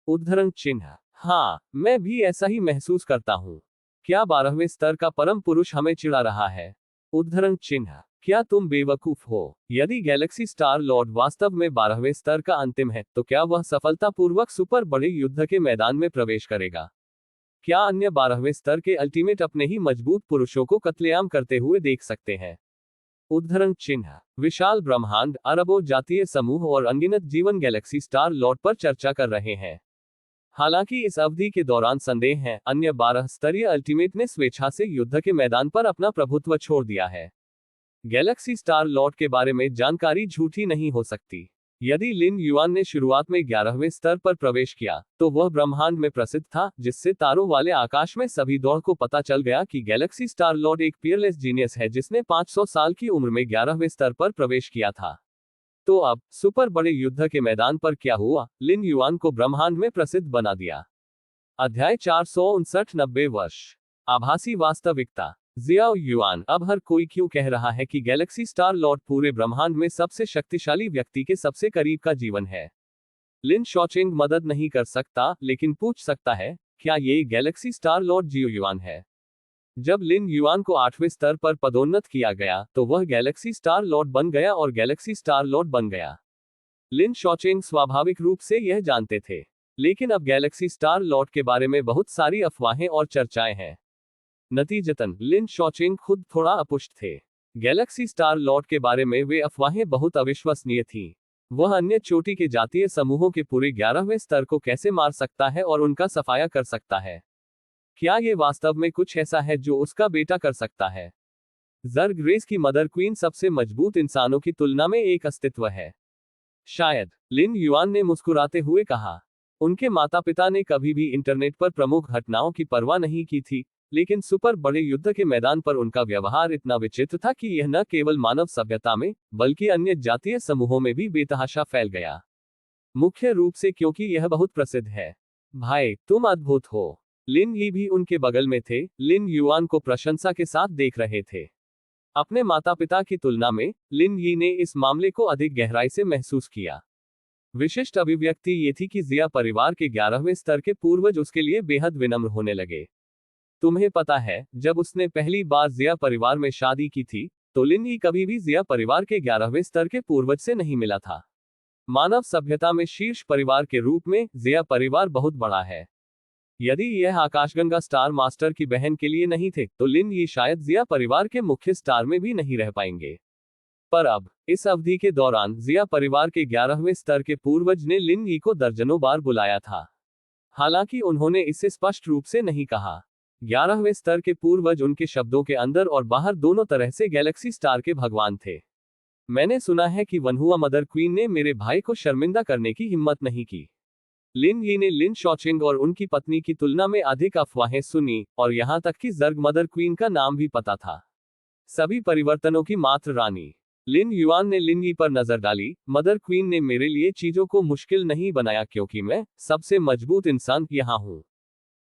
उद्धरण चिन्ह। हाँ, मैं भी ऐसा ही महसूस करता हूँ। क्या 12वें स्तर का परम पुरुष हमें चिढ़ा रहा है? उद्धरण चिन्ह। क्या तुम बेवकूफ हो? यदि गैलेक्सी स्टार लॉर्ड वास्तव में 12वें स्तर का अंतिम है, तो क्या वह सफलतापूर्वक सुपर बड़े युद्ध के मैदान में प्रवेश करेगा? क्या अन्य 12वें स्तर के अल्टीमेट अपने ही मजबूत पुरुषों को कत्लेआम करते हुए देख सकते हैं? उद्धरण चिन्ह। विशाल ब्रह्मांड, अरबों जातीय समूह और अनगिनत जीवन गैलेक्सी स्टार लॉर्ड पर चर्चा कर रहे हैं। हालांकि इस अवधि के दौरान संदेह है, अन्य 12 स्तरीय अल्टीमेट ने स्वेच्छा से युद्ध के मैदान पर अपना प्रभुत्व छोड़ दिया है। गैलेक्सी स्टार लॉर्ड के बारे में जानकारी झूठी नहीं हो सकती। यदि लिन युआन ने शुरुआत में 11वें स्तर पर प्रवेश किया, तो वह ब्रह्मांड में प्रसिद्ध था, जिससे तारों वाले आकाश में सभी दौड़ को पता चल गया कि गैलेक्सी स्टार लॉर्ड एक पियरलेस जीनियस है जिसने 500 साल की उम्र में 11वें स्तर पर प्रवेश किया था। तो अब सुपर बड़े युद्ध के मैदान पर क्या हुआ? लिन युआन को ब्रह्मांड में प्रसिद्ध बना दिया। अध्याय 459 90 वर्ष। आभासी वास्तविकता। जियाओ युआन, अब हर कोई क्यों कह रहा है कि गैलेक्सी स्टार लॉर्ड पूरे ब्रह्मांड में सबसे शक्तिशाली व्यक्ति के सबसे करीब का जीवन है। लिन शॉचिंग मदद नहीं कर सकता, लेकिन पूछ सकता है, क्या ये गैलेक्सी स्टार लॉर्ड जियो युआन है? जब लिन युआन को 8वें स्तर पर पदोन्नत किया गया, तो वह गैलेक्सी स्टार लॉर्ड बन गया और गैलेक्सी स्टार लॉर्ड बन गया। लिन शॉचिंग स्वाभाविक रूप से यह जानते थे, लेकिन अब गैलेक्सी स्टार लॉर्ड के बारे में बहुत सारी अफवाहें और चर्चाएं हैं। नतीजतन, लिन शॉचिंग खुद थोड़ा अपुष्ट थे। गैलेक्सी स्टार लॉर्ड के बारे में वे अफवाहें बहुत अविश्वसनीय थीं। वह अन्य चोटी के जातीय समूहों के पूरे 11वें स्तर को कैसे मार सकता है और उनका सफाया कर सकता है? क्या ये वास्तव में कुछ ऐसा है जो उसका बेटा कर सकता है? जर्ग रेस की मदर क्वीन सबसे मजबूत इंसानों की तुलना में एक अस्तित्व है। शायद, लिन युआन ने मुस्कुराते हुए कहा। उनके माता पिता ने कभी भी इंटरनेट पर प्रमुख घटनाओं की परवाह नहीं की थी, लेकिन सुपर बड़े युद्ध के मैदान पर उनका व्यवहार इतना विचित्र था कि यह न केवल मानव सभ्यता में, बल्कि अन्य जातीय समूहों में भी बेतहाशा फैल गया। मुख्य रूप से क्योंकि यह बहुत प्रसिद्ध है। भाई, तुम अद्भुत हो। लिन यी भी उनके बगल में थे, लिन युआन को प्रशंसा के साथ देख रहे थे। अपने माता पिता की तुलना में, लिन यी ने इस मामले को अधिक गहराई से महसूस किया। विशिष्ट अभिव्यक्ति ये थी कि जिया परिवार के 11वें स्तर के पूर्वज उसके लिए बेहद विनम्र होने लगे। तुम्हें पता है, जब उसने पहली बार जिया परिवार में शादी की थी, तो लिन यी कभी भी जिया परिवार के 11वें स्तर के पूर्वज से नहीं मिला था। मानव सभ्यता में शीर्ष परिवार के रूप में जिया परिवार बहुत बड़ा है। यदि यह आकाशगंगा स्टार मास्टर की बहन के लिए नहीं थे तो लिन यी शायद जिया परिवार के मुख्य स्टार में भी नहीं रह पाएंगे। पर अब इस अवधि के दौरान जिया परिवार के 11वें स्तर के पूर्वज ने लिन यी को दर्जनों बार बुलाया था। हालांकि उन्होंने इसे स्पष्ट रूप से नहीं कहा। 11वें स्तर के पूर्वज उनके शब्दों के अंदर और बाहर दोनों तरह से गैलेक्सी स्टार के भगवान थे। मैंने सुना है कि वनहुआ मदर क्वीन ने मेरे भाई को शर्मिंदा करने की हिम्मत नहीं की। लिन यी ने लिन शॉचिंग और उनकी पत्नी की तुलना में अधिक अफवाहें सुनी, और यहां तक कि जर्ग मदर क्वीन का नाम भी पता था। सभी परिवर्तनों की मात्र रानी लिन युआन ने लिन यी पर नजर डाली। मदर क्वीन ने मेरे लिए चीजों को मुश्किल नहीं बनाया क्योंकि मैं सबसे मजबूत इंसान यहां हूं।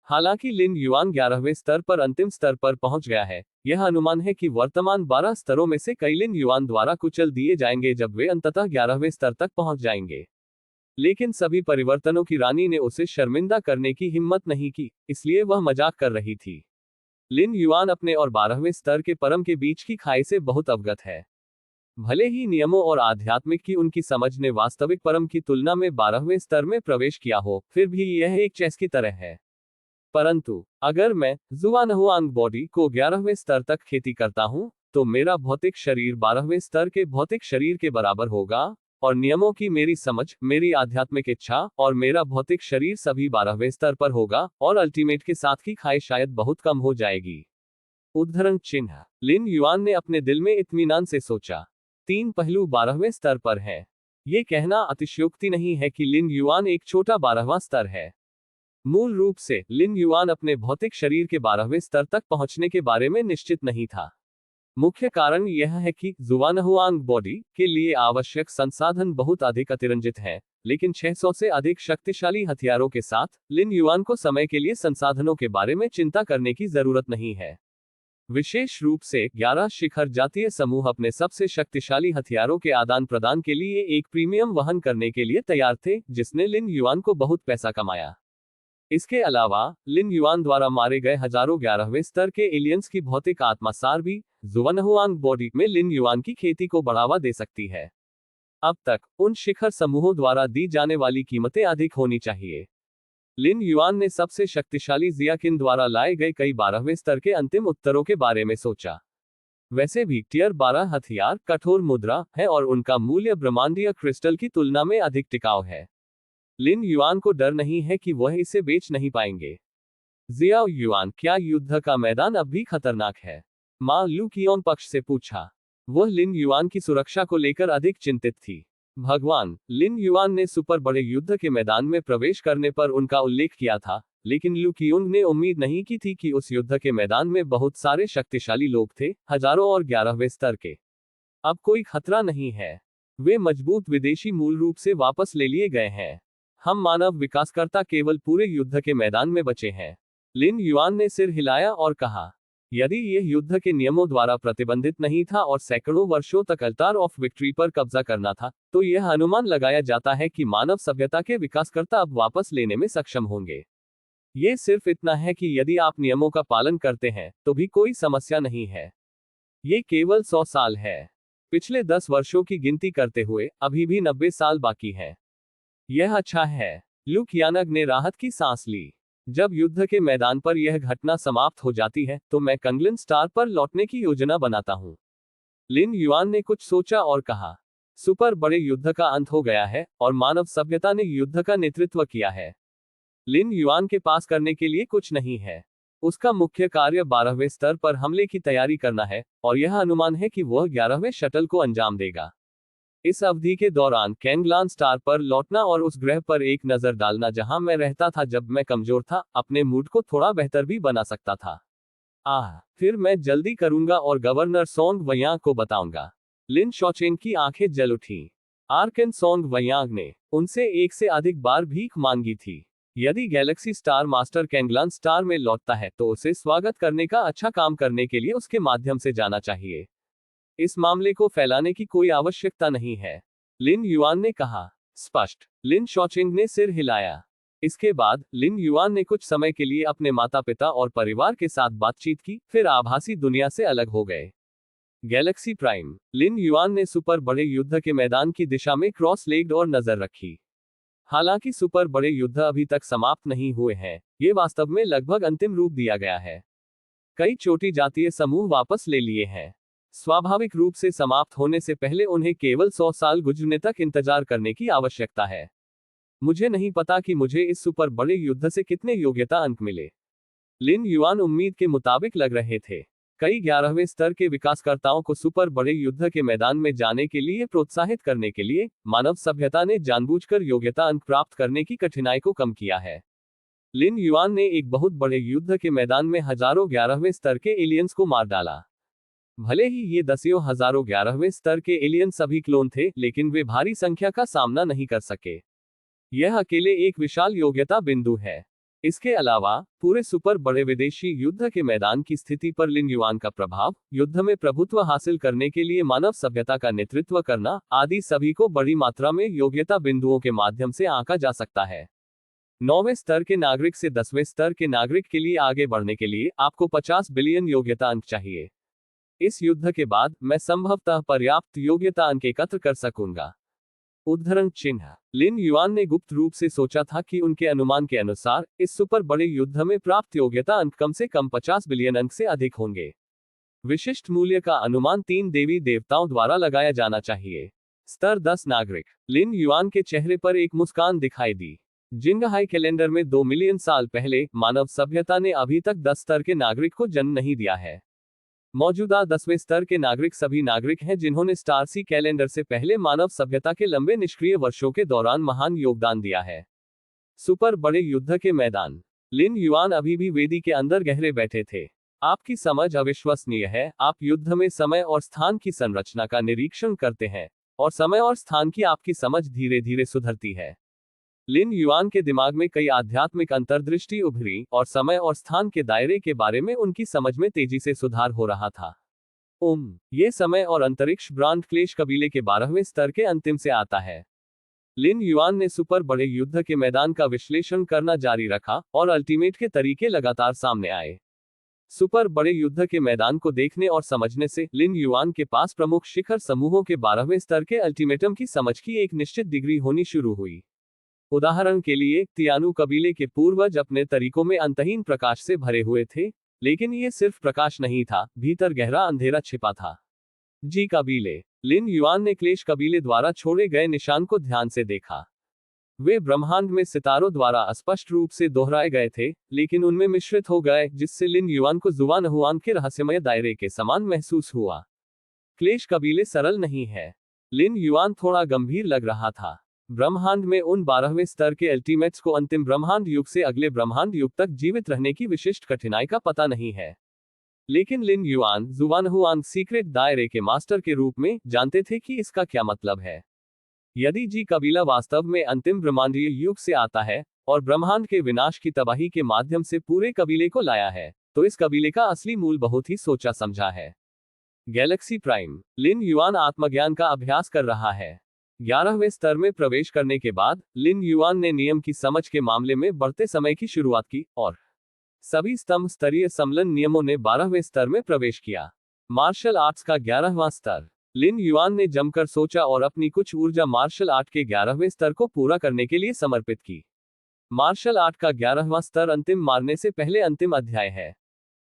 हालांकि लिन युआन 11वें स्तर पर अंतिम स्तर पर पहुंच गया है, यह अनुमान है कि वर्तमान 12 स्तरों में से कई लिन युआन द्वारा कुचल दिए जाएंगे जब वे अंततः 11वें स्तर तक पहुंच जाएंगे। लेकिन सभी परिवर्तनों की रानी ने उसे शर्मिंदा करने की हिम्मत नहीं की, इसलिए वह मजाक कर रही थी। लिन युआन अपने और 12वें स्तर के परम के बीच की खाई से बहुत अवगत है। भले ही नियमों और आध्यात्मिक की उनकी समझ ने वास्तविक परम की तुलना में 12वें स्तर में प्रवेश किया हो, फिर भी यह एक चेस की तरह है। परंतु अगर मैं जुआनहुआंग बॉडी को 11वें स्तर तक खेती करता हूं, तो मेरा भौतिक शरीर 12वें स्तर के भौतिक शरीर के बराबर होगा, और नियमों की मेरी समझ, मेरी आध्यात्मिक इच्छा और मेरा भौतिक शरीर सभी 12वें स्तर पर होगा, और अल्टीमेट के साथ की खाई शायद बहुत कम हो जाएगी। उद्धरण चिन्ह। लिन युआन ने अपने दिल में इत्मीनान से सोचा। 3 पहलू 12वें स्तर पर है। ये कहना अतिशयोक्ति नहीं है कि लिन युआन एक छोटा 12वां स्तर है। मूल रूप से लिन युआन अपने भौतिक शरीर के 12वें स्तर तक पहुंचने के बारे में निश्चित नहीं था। मुख्य कारण यह है कि जुआनहुआंग बॉडी के लिए आवश्यक संसाधन बहुत अधिक अतिरंजित है, लेकिन 600 से अधिक शक्तिशाली हथियारों के साथ लिन युआन को समय के लिए संसाधनों के बारे में चिंता करने की जरूरत नहीं है। विशेष रूप से 11 शिखर जातीय समूह अपने सबसे शक्तिशाली हथियारों के आदान प्रदान के लिए एक प्रीमियम वहन करने के लिए तैयार थे, जिसने लिन युआन को बहुत पैसा कमाया। इसके अलावा लिन युआन द्वारा मारे गए हजारों 11वें स्तर के एलियंस की भौतिक आत्मासार भी जुआनहुआंग बॉडी में लिन युआन की खेती को बढ़ावा दे सकती है। अब तक उन शिखर समूहों द्वारा दी जाने वाली कीमतें अधिक होनी चाहिए। लिन युआन ने सबसे शक्तिशाली जियाकिन द्वारा लाए गए कई 12वें स्तर के अंतिम उत्तरों के बारे में सोचा। वैसे भी टियर 12 हथियार कठोर मुद्रा है और उनका मूल्य ब्रह्मांडीय क्रिस्टल की तुलना में अधिक टिकाऊ है। लिन युआन को डर नहीं है कि वह इसे बेच नहीं पाएंगे। जियाओ युआन, क्या युद्ध का मैदान अब भी खतरनाक है? मां लू कियोन पक्ष से पूछा। वह लिन युआन की सुरक्षा को लेकर अधिक चिंतित थी। भगवान, लिन युआन ने सुपर बड़े युद्ध के मैदान में प्रवेश करने पर उनका उल्लेख किया था, लेकिन लू कियोंग ने उम्मीद नहीं की थी कि उस युद्ध के मैदान में बहुत सारे शक्तिशाली लोग थे, हजारों और 11वें स्तर के। अब कोई खतरा नहीं है। वे मजबूत विदेशी मूल रूप से वापस ले लिए गए हैं। हम मानव विकासकर्ता केवल पूरे युद्ध के मैदान में बचे हैं। लिन युआन ने सिर हिलाया और कहा, यदि यह युद्ध के नियमों द्वारा प्रतिबंधित नहीं था और सैकड़ों वर्षों तक अल्तार ऑफ विक्ट्री पर कब्जा करना था, तो यह अनुमान लगाया जाता है कि मानव सभ्यता के विकासकर्ता अब वापस लेने में सक्षम होंगे। ये सिर्फ इतना है कि यदि आप नियमों का पालन करते हैं तो भी कोई समस्या नहीं है। ये केवल 100 साल है। पिछले 10 वर्षों की गिनती करते हुए अभी भी 90 साल बाकी है। यह अच्छा है। लू कियानग ने राहत की सांस ली। जब युद्ध के मैदान पर यह घटना समाप्त हो जाती है तो मैं कंगलिन स्टार पर लौटने की योजना बनाता हूं। लिन युआन ने कुछ सोचा और कहा, सुपर बड़े युद्ध का अंत हो गया है और मानव सभ्यता ने युद्ध का नेतृत्व किया है। लिन युआन के पास करने के लिए कुछ नहीं है। उसका मुख्य कार्य 12वें स्तर पर हमले की तैयारी करना है, और यह अनुमान है कि वह 11वें शटल को अंजाम देगा। इस अवधि के दौरान कैंगलान स्टार पर लौटना और उस ग्रह पर एक नजर डालना जहां मैं रहता था जब मैं कमजोर था, अपने मूड को थोड़ा बेहतर भी बना सकता था। फिर मैं जल्दी करूंगा और गवर्नर सोंग वयांग को बताऊंगा। लिन शॉचेंग की आंखें जल उठी। आर्कन सोंग वयांग ने उनसे एक से अधिक बार भीख मांगी थी। यदि गैलेक्सी स्टार मास्टर कैंगलान स्टार में लौटता है तो उसे स्वागत करने का अच्छा काम करने के लिए उसके माध्यम से जाना चाहिए। इस मामले को फैलाने की कोई आवश्यकता नहीं है, लिन युआन ने कहा। स्पष्ट। लिन शॉचिंग ने सिर हिलाया। इसके बाद लिन युआन ने कुछ समय के लिए अपने माता पिता और परिवार के साथ बातचीत की, फिर आभासी दुनिया से अलग हो गए। Galaxy prime. लिन युआन ने सुपर बड़े युद्ध के मैदान की दिशा में क्रॉस लेग्ड और नजर रखी। हालांकि सुपर बड़े युद्ध अभी तक समाप्त नहीं हुए हैं, ये वास्तव में लगभग अंतिम रूप दिया गया है। कई छोटी जातीय समूह वापस ले लिए हैं। स्वाभाविक रूप से समाप्त होने से पहले उन्हें केवल 100 साल गुजरने तक इंतजार करने की आवश्यकता है। मुझे नहीं पता कि मुझे इस सुपर बड़े युद्ध से कितने योग्यता अंक मिले। लिन युआन उम्मीद के मुताबिक लग रहे थे। कई 11वें स्तर के विकासकर्ताओं को सुपर बड़े युद्ध के मैदान में जाने के लिए प्रोत्साहित करने के लिए मानव सभ्यता ने जानबूझकर योग्यता अंक प्राप्त करने की कठिनाई को कम किया है। लिन युआन ने एक बहुत बड़े युद्ध के मैदान में हजारों 11वें स्तर के एलियंस को मार डाला। भले ही ये दसियों हजारों 11वें स्तर के एलियन सभी क्लोन थे, लेकिन वे भारी संख्या का सामना नहीं कर सके। यह अकेले एक विशाल योग्यता बिंदु है। इसके अलावा पूरे सुपर बड़े विदेशी युद्ध के मैदान की स्थिति पर लिन युआन का प्रभाव, युद्ध में प्रभुत्व हासिल करने के लिए मानव सभ्यता का नेतृत्व करना आदि सभी को बड़ी मात्रा में योग्यता बिंदुओं के माध्यम से आंका जा सकता है। 9वें स्तर के नागरिक से 10वें स्तर के नागरिक के लिए आगे बढ़ने के लिए आपको 50 बिलियन योग्यता अंक चाहिए। इस युद्ध के बाद मैं संभवतः पर्याप्त योग्यता अंक एकत्र कर सकूंगा। उद्धरण चिन्ह। लिन युआन ने गुप्त रूप से सोचा था कि उनके अनुमान के अनुसार इस सुपर बड़े युद्ध में प्राप्त योग्यता अंक कम से कम 50 बिलियन अंक से अधिक होंगे। विशिष्ट मूल्य का अनुमान 3 देवी देवताओं द्वारा लगाया जाना चाहिए। स्तर 10 नागरिक। लिन युआन के चेहरे पर एक मुस्कान दिखाई दी। जिंगहाई कैलेंडर में 2 मिलियन साल पहले मानव सभ्यता ने अभी तक 10 स्तर के नागरिक को जन्म नहीं दिया है। मौजूदा 10वें स्तर के नागरिक सभी नागरिक हैं जिन्होंने स्टारसी कैलेंडर से पहले मानव सभ्यता के लंबे निष्क्रिय वर्षों के दौरान महान योगदान दिया है। सुपर बड़े युद्ध के मैदान। लिन युआन अभी भी वेदी के अंदर गहरे बैठे थे। आपकी समझ अविश्वसनीय है। आप युद्ध में समय और स्थान की संरचना का निरीक्षण करते हैं, और समय और स्थान की आपकी समझ धीरे धीरे सुधरती है। लिन युआन के दिमाग में कई आध्यात्मिक अंतर्दृष्टि उभरी, और समय और स्थान के दायरे के बारे में उनकी समझ में तेजी से सुधार हो रहा था। ये समय और अंतरिक्ष ब्रांड क्लेश कबीले के 12वें स्तर के अंतिम से आता है। लिन युआन ने सुपर बड़े युद्ध के मैदान का विश्लेषण करना जारी रखा, और अल्टीमेट के तरीके लगातार सामने आए। सुपर बड़े युद्ध के मैदान को देखने और समझने से लिन युआन के पास प्रमुख शिखर समूहों के 12वें स्तर के अल्टीमेटम की समझ की एक निश्चित डिग्री होनी शुरू हुई। उदाहरण के लिए, तियानु कबीले के पूर्वज अपने तरीकों में अंतहीन प्रकाश से भरे हुए थे, लेकिन ये सिर्फ प्रकाश नहीं था, भीतर गहरा अंधेरा छिपा था। जी कबीले। लिन युआन ने क्लेश कबीले द्वारा छोड़े गए निशान को ध्यान से देखा। वे ब्रह्मांड में सितारों द्वारा अस्पष्ट रूप से दोहराए गए थे, लेकिन उनमें मिश्रित हो गए, जिससे लिन युआन को जुआन हुआन के रहस्यमय दायरे के समान महसूस हुआ। क्लेश कबीले सरल नहीं है। लिन युआन थोड़ा गंभीर लग रहा था। ब्रह्मांड में उन 12वें स्तर के अल्टीमेट्स को अंतिम ब्रह्मांड युग से अगले ब्रह्मांड युग तक जीवित रहने की विशिष्ट कठिनाई का पता नहीं है। लेकिन लिन युआन जुआनहुआन सीक्रेट दायरे के मास्टर के रूप में जानते थे कि इसका क्या मतलब है। यदि जी कबीला वास्तव में अंतिम ब्रह्मांडीय युग से आता है और ब्रह्मांड के विनाश की तबाही के माध्यम से पूरे कबीले को लाया है, तो इस कबीले का असली मूल बहुत ही सोचा समझा है। Galaxy prime. लिन युआन आत्मज्ञान का अभ्यास कर रहा है। 11वें स्तर में प्रवेश करने के बाद लिन युआन ने नियम की समझ के मामले में बढ़ते समय की शुरुआत की, और सभी स्तंभ स्तरीय सम्मेलन नियमों ने 12वें स्तर में प्रवेश किया। मार्शल आर्ट्स का 11वां स्तर। लिन युआन ने जमकर सोचा और अपनी कुछ ऊर्जा मार्शल आर्ट के 11वें स्तर को पूरा करने के लिए समर्पित की। मार्शल आर्ट का 11वां स्तर अंतिम मारने से पहले अंतिम अध्याय है।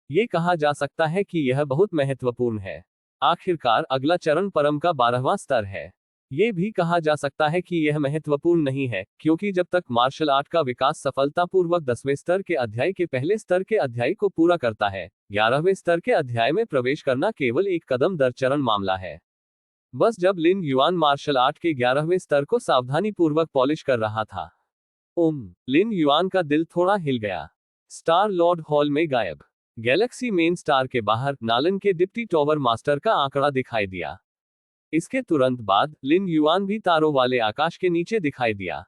ये कहा जा सकता है कि यह बहुत महत्वपूर्ण है। आखिरकार अगला चरण परम का 12वां स्तर है। ये भी कहा जा सकता है कि यह महत्वपूर्ण नहीं है, क्योंकि जब तक मार्शल आर्ट का विकास सफलतापूर्वक 10वें स्तर के अध्याय के पहले स्तर के अध्याय को पूरा करता है, 11वें स्तर के अध्याय में प्रवेश करना केवल एक कदम दर चरण मामला है। बस जब लिन युआन मार्शल आर्ट के 11वें स्तर को सावधानीपूर्वक पॉलिश कर रहा था, लिन युआन का दिल थोड़ा हिल गया। स्टार लॉर्ड हॉल में गायब। गैलेक्सी मेन स्टार के बाहर नालन के डिप्टी टॉवर मास्टर का आंकड़ा दिखाई दिया। इसके तुरंत बाद लिन युआन भी तारों वाले आकाश के नीचे दिखाई दिया।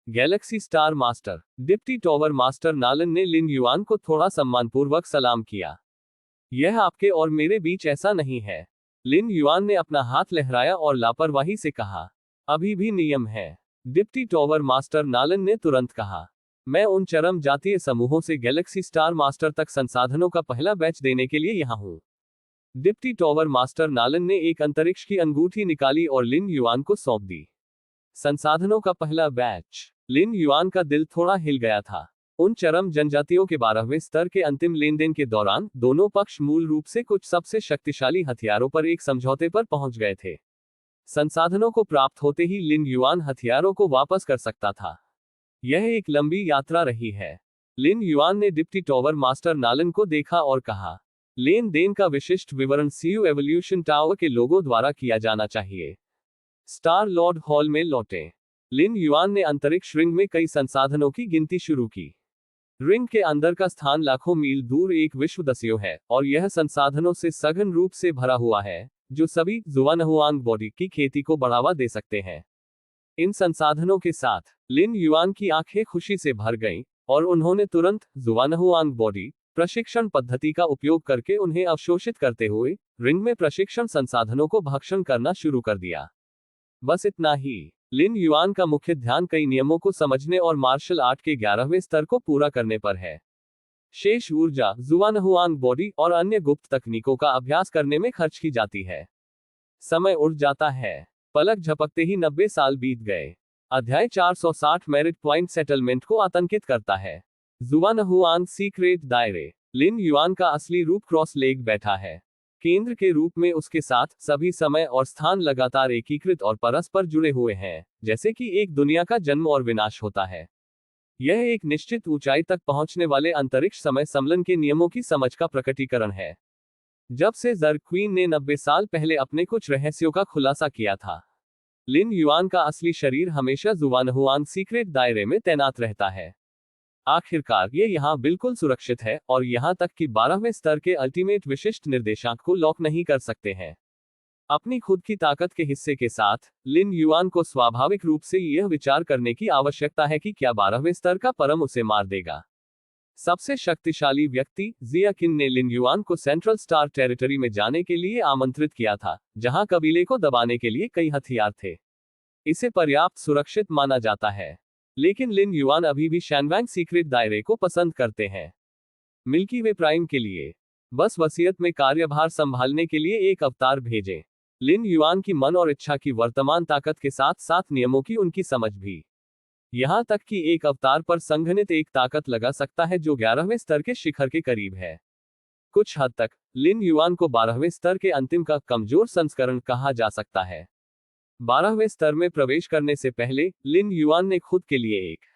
Galaxy star master. Deputy tower master Nalan ने लिन युआन को थोड़ा सम्मानपूर्वक सलाम किया। यह आपके और मेरे बीच ऐसा नहीं है। लिन युआन ने अपना हाथ लहराया और लापरवाही से कहा, अभी भी नियम है। डिप्टी टॉवर मास्टर नालन ने तुरंत कहा, मैं उन चरम जातीय समूहों से गैलेक्सी स्टार मास्टर तक संसाधनों का पहला बैच देने के लिए यहाँ हूँ। डिप्टी टॉवर मास्टर नालन ने एक अंतरिक्ष की अंगूठी निकाली और लिन युआन को सौंप दी। संसाधनों का पहला बैच। लिन युआन का दिल थोड़ा हिल गया था। उन चरम जनजातियों के 12वें स्तर के अंतिम लेनदेन के दौरान दोनों पक्ष मूल रूप से कुछ सबसे शक्तिशाली हथियारों पर एक समझौते पर पहुंच गए थे। संसाधनों को प्राप्त होते ही लिन युआन हथियारों को वापस कर सकता था। यह एक लंबी यात्रा रही है। लिन युआन ने डिप्टी टॉवर मास्टर नालन को देखा और कहा, लेन देन का विशिष्ट विवरण सीयू एवोल्यूशन टावर के लोगों द्वारा किया जाना चाहिए। स्टार लॉर्ड हॉल में लौटे। लिन युआन ने अंतरिक्ष रिंग में कई संसाधनों की गिनती शुरू की। रिंग के अंदर का स्थान लाखों मील दूर एक विश्वदस्यो है और यह संसाधनों से सघन रूप से भरा हुआ है, जो सभी जुआनहुआंग बॉडी की खेती को बढ़ावा दे सकते हैं। इन संसाधनों के साथ लिन युआन की आंखें खुशी से भर गईं और उन्होंने तुरंत जुआनहुआंग बॉडी प्रशिक्षण पद्धति का उपयोग करके उन्हें अवशोषित करते हुए रिंग में प्रशिक्षण संसाधनों को भक्षण करना शुरू कर दिया। बस इतना ही। लिन युआन का मुख्य ध्यान कई नियमों को समझने और मार्शल आर्ट के 11वें स्तर को पूरा करने पर है। शेष ऊर्जा जुआनहुआंग बॉडी और अन्य गुप्त तकनीकों का अभ्यास करने में खर्च की जाती है। समय उड़ जाता है। पलक झपकते ही 90 साल बीत गए। अध्याय 460 मेरिट पॉइंट सेटलमेंट को आतंकित करता है। जुआनहुआंग सीक्रेट दायरे। लिन युआन का असली रूप क्रॉस लेग बैठा है। केंद्र के रूप में उसके साथ सभी समय और स्थान लगातार एकीकृत और परस्पर जुड़े हुए हैं, जैसे कि एक दुनिया का जन्म और विनाश होता है। यह एक निश्चित ऊंचाई तक पहुंचने वाले अंतरिक्ष समय सम्मेलन के नियमों की समझ का प्रकटीकरण है। जब से जर क्वीन ने 90 साल पहले अपने कुछ रहस्यों का खुलासा किया था, लिन युआन का असली शरीर हमेशा जुआनहुआंग सीक्रेट दायरे में तैनात रहता है। आखिरकार ये यहाँ बिल्कुल सुरक्षित है और यहाँ तक कि 12वें स्तर के अल्टीमेट विशिष्ट निर्देशांक को लॉक नहीं कर सकते हैं। अपनी खुद की ताकत के हिस्से के साथ लिन युआन को स्वाभाविक रूप से यह विचार करने की आवश्यकता है कि क्या 12वें स्तर का परम उसे मार देगा। सबसे शक्तिशाली व्यक्ति जिया किन ने लिन युआन को सेंट्रल स्टार टेरिटरी में जाने के लिए आमंत्रित किया था, जहां कबीले को दबाने के लिए कई हथियार थे। इसे पर्याप्त सुरक्षित माना जाता है, लेकिन लिन युआन अभी भी शैनवैंग सीक्रेट दायरे को पसंद करते हैं। मिल्की वे प्राइम के लिए बस वसीयत में कार्यभार संभालने के लिए एक अवतार भेजें। लिन युआन की मन और इच्छा की वर्तमान ताकत के साथ साथ नियमों की उनकी समझ भी। यहां तक कि एक अवतार पर संघनित एक ताकत लगा सकता है जो 11वें स्तर के शिखर के करीब है। कुछ हद तक लिन युआन को 12वें स्तर के अंतिम का कमजोर संस्करण कहा जा सकता है। 12वें स्तर में प्रवेश करने से पहले लिन युआन ने खुद के लिए एक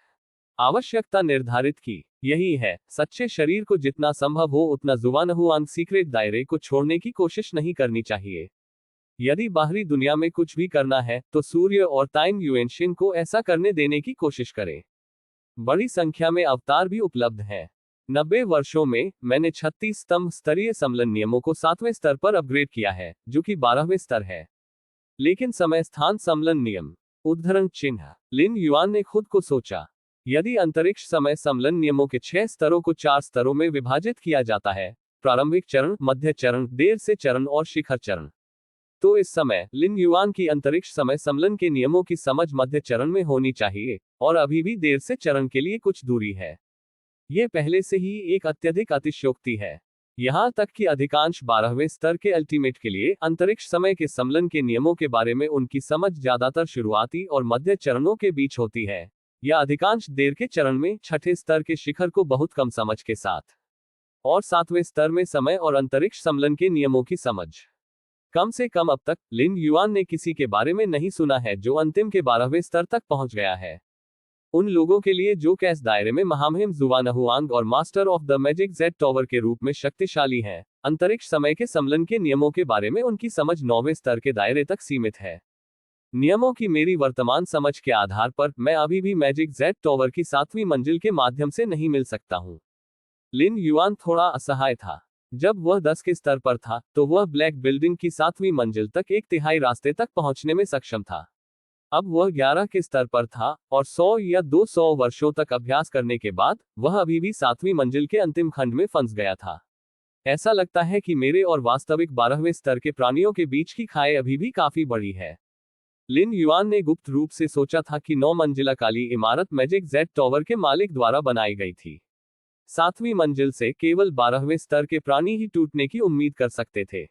आवश्यकता निर्धारित की। यही है, सच्चे शरीर को जितना संभव हो उतना जुआनहुआंग सीक्रेट दायरे को छोड़ने की कोशिश नहीं करनी चाहिए। यदि बाहरी दुनिया में कुछ भी करना है तो सूर्य और ताइन युएनशिन को ऐसा करने देने की कोशिश करें। बड़ी संख्या में अवतार भी उपलब्ध हैं। 90 वर्षों में मैंने 36 स्तंभ स्तरीय सम्मेलन नियमों को 7वें स्तर पर अपग्रेड किया है, जो कि 12वें स्तर है। लेकिन समय स्थान सम्मेलन नियम उद्धरण चिन्ह। लिन युआन ने खुद को सोचा, यदि अंतरिक्ष समय सम्मेलन नियमों के 6 स्तरों को 4 स्तरों में विभाजित किया जाता है, प्रारंभिक चरण, मध्य चरण, देर से चरण और शिखर चरण, तो इस समय लिन युआन की अंतरिक्ष समय सम्मेलन के नियमों की समझ मध्य चरण में होनी चाहिए और अभी भी देर से चरण के लिए कुछ दूरी है। यह पहले से ही एक अत्यधिक अतिशयोक्ति है। यहां तक कि अधिकांश 12वें स्तर के अल्टीमेट के लिए अंतरिक्ष समय के सम्मेलन के नियमों के बारे में उनकी समझ ज्यादातर शुरुआती और मध्य चरणों के बीच होती है, या अधिकांश देर के चरण में 6ठे स्तर के शिखर को बहुत कम समझ के साथ, और 7वें स्तर में समय और अंतरिक्ष सम्मेलन के नियमों की समझ। कम से कम अब तक लिन युआन ने किसी के बारे में नहीं सुना है जो अंतिम के 12वें स्तर तक पहुंच गया है। उन लोगों के लिए जो कैस दायरे में महामहिम जुआनहुआंग और master of the magic Z tower के रूप में शक्तिशाली हैं, अंतरिक्ष समय के सम्मेलन के नियमों के बारे में उनकी समझ 9वें स्तर के दायरे तक सीमित है। नियमों की मेरी वर्तमान समझ के आधार पर मैं अभी भी मैजिक जेड टॉवर की 7वीं मंजिल के माध्यम से नहीं मिल सकता हूं। लिन युआन थोड़ा असहाय था। जब वह 10 के स्तर पर था तो वह ब्लैक बिल्डिंग की 7वीं मंजिल तक 1/3 रास्ते तक पहुंचने में सक्षम था। अब वह 11 के स्तर पर था और 100 या 200 वर्षों तक अभ्यास करने के बाद वह अभी भी 7वीं मंजिल के अंतिम खंड में फंस गया था। ऐसा लगता है कि मेरे और वास्तविक 12वें स्तर के प्राणियों के बीच की खाई अभी भी काफी बड़ी है। लिन युआन ने गुप्त रूप से सोचा था कि 9 मंजिला काली इमारत मैजिक जेड टॉवर के मालिक द्वारा बनाई गई थी। 7वीं मंजिल से केवल 12वें स्तर के प्राणी ही टूटने की उम्मीद कर सकते थे।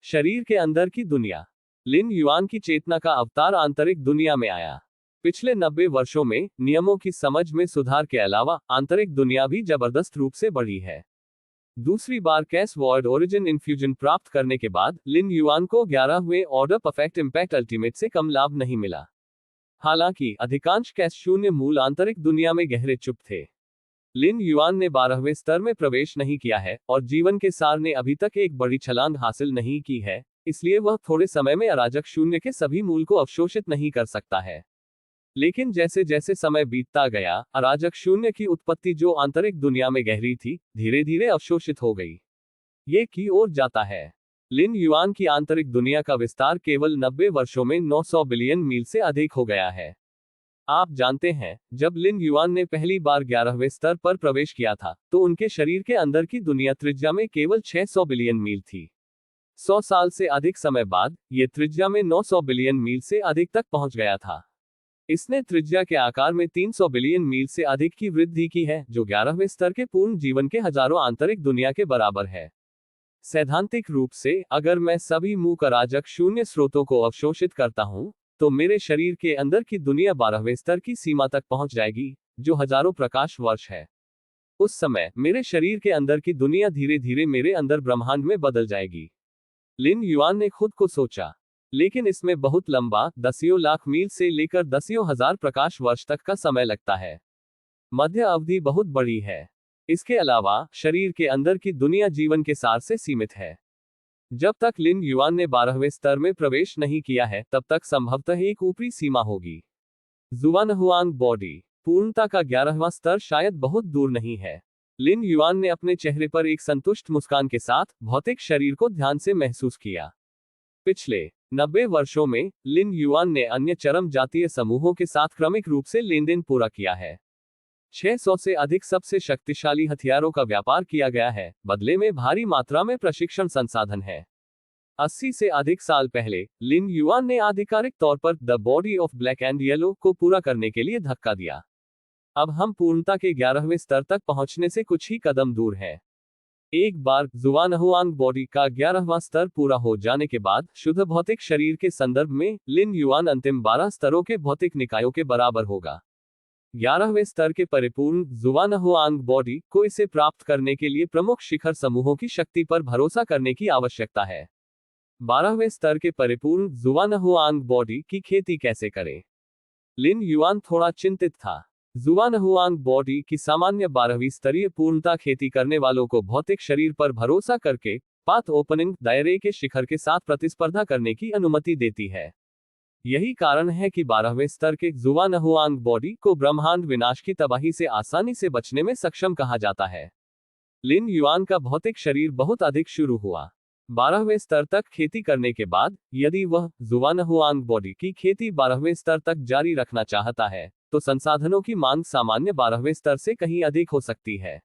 शरीर के अंदर की दुनिया। लिन युआन की चेतना का अवतार आंतरिक दुनिया में आया। पिछले 90 वर्षों में नियमों की समझ में सुधार के अलावा आंतरिक दुनिया भी जबरदस्त रूप से बढ़ी है। दूसरी बार कैस वर्ड ओरिजिन इन्फ्यूजन प्राप्त करने के बाद लिन युआन को 11वें ऑर्डर परफेक्ट इम्पैक्ट अल्टीमेट से कम लाभ नहीं मिला। हालांकि अधिकांश कैस शून्य मूल आंतरिक दुनिया में गहरे चुप थे। लिन युआन ने 12वें स्तर में प्रवेश नहीं किया है और जीवन के सार ने अभी तक एक बड़ी छलांग हासिल नहीं की है, इसलिए वह थोड़े समय में अराजक शून्य के सभी मूल को अवशोषित नहीं कर सकता है। लेकिन जैसे जैसे समय बीतता गया, अराजक शून्य की उत्पत्ति जो आंतरिक दुनिया में गहरी थी, धीरे धीरे अवशोषित हो गई। ये की ओर जाता है। लिन युआन की आंतरिक दुनिया का विस्तार केवल 90 वर्षों में 900 बिलियन मील से अधिक हो गया है। आप जानते हैं, जब लिन युआन ने पहली बार 11वें स्तर पर प्रवेश किया था, तो उनके शरीर के अंदर की दुनिया त्रिज्या में केवल 600 बिलियन मील थी। 100 साल से अधिक समय बाद, ये त्रिज्या में 900 बिलियन मील से अधिक तक पहुंच गया था। इसने त्रिज्या के आकार में 300 बिलियन मील से अधिक की वृद्धि की है, जो 11वें स्तर के पूर्ण जीवन के हजारों आंतरिक दुनिया के बराबर है। सैद्धांतिक रूप से, अगर मैं सभी मूक अराजक शून्य स्रोतों को अवशोषित करता हूं, तो मेरे शरीर के अंदर की दुनिया 12वें स्तर की सीमा तक पहुंच जाएगी, जो हजारों प्रकाश वर्ष है। उस समय मेरे शरीर के अंदर की दुनिया धीरे धीरे मेरे अंदर ब्रह्मांड में बदल जाएगी। लिन युआन ने खुद को सोचा, लेकिन इसमें बहुत लंबा, दसियों लाख मील से लेकर दसियों हजार प्रकाश वर्ष तक का समय लगता है। मध्य अवधि बहुत बड़ी है। इसके अलावा शरीर के अंदर की दुनिया जीवन के सार से सीमित है। जब तक लिन युआन ने 12वें स्तर में प्रवेश नहीं किया है, तब तक संभवतः एक ऊपरी सीमा होगी। जुआनहुआंग बॉडी पूर्णता का 11वां स्तर शायद बहुत दूर नहीं है। लिन युआन ने अपने चेहरे पर एक संतुष्ट मुस्कान के साथ भौतिक शरीर को ध्यान से महसूस किया। पिछले 90 वर्षों में लिन युआन ने अन्य चरम जातीय समूहों के साथ क्रमिक रूप से लेनदेन पूरा किया है। 600 से अधिक सबसे शक्तिशाली हथियारों का व्यापार किया गया है, बदले में भारी मात्रा में प्रशिक्षण संसाधन है। 80 से अधिक साल पहले लिन युआन ने आधिकारिक तौर पर the body of black and yellow को पूरा करने के लिए धक्का दिया। अब हम पूर्णता के 11वें स्तर तक पहुंचने से कुछ ही कदम दूर हैं। एक बार जुआनहुआंग बॉडी का 11वां स्तर पूरा हो जाने के बाद शुद्ध भौतिक शरीर के संदर्भ में लिन युआन अंतिम 12 स्तरों के भौतिक निकायों के बराबर होगा। 11वें स्तर के परिपूर्ण जुआनहुआंग बॉडी को इसे प्राप्त करने के लिए प्रमुख शिखर समूहों की शक्ति पर भरोसा करने की आवश्यकता है। 12वें स्तर के परिपूर्ण जुआनहुआंग बॉडी की खेती कैसे करें? लिन युआन थोड़ा चिंतित था। जुआनहुआंग बॉडी की सामान्य 12वीं स्तरीय पूर्णता खेती करने वालों को भौतिक शरीर पर भरोसा करके पाथ ओपनिंग दायरे के शिखर के साथ प्रतिस्पर्धा करने की अनुमति देती है। यही कारण है कि 12वें स्तर के जुआनहुआंग बॉडी को ब्रह्मांड विनाश की तबाही से आसानी से बचने में सक्षम कहा जाता है। लिन युआन का भौतिक शरीर बहुत अधिक शुरू हुआ। 12वें स्तर तक खेती करने के बाद, यदि वह जुआनहुआंग बॉडी की खेती 12वें स्तर तक जारी रखना चाहता है, तो संसाधनों की मांग सामान्य 12वें स्तर से कहीं अधिक हो सकती है।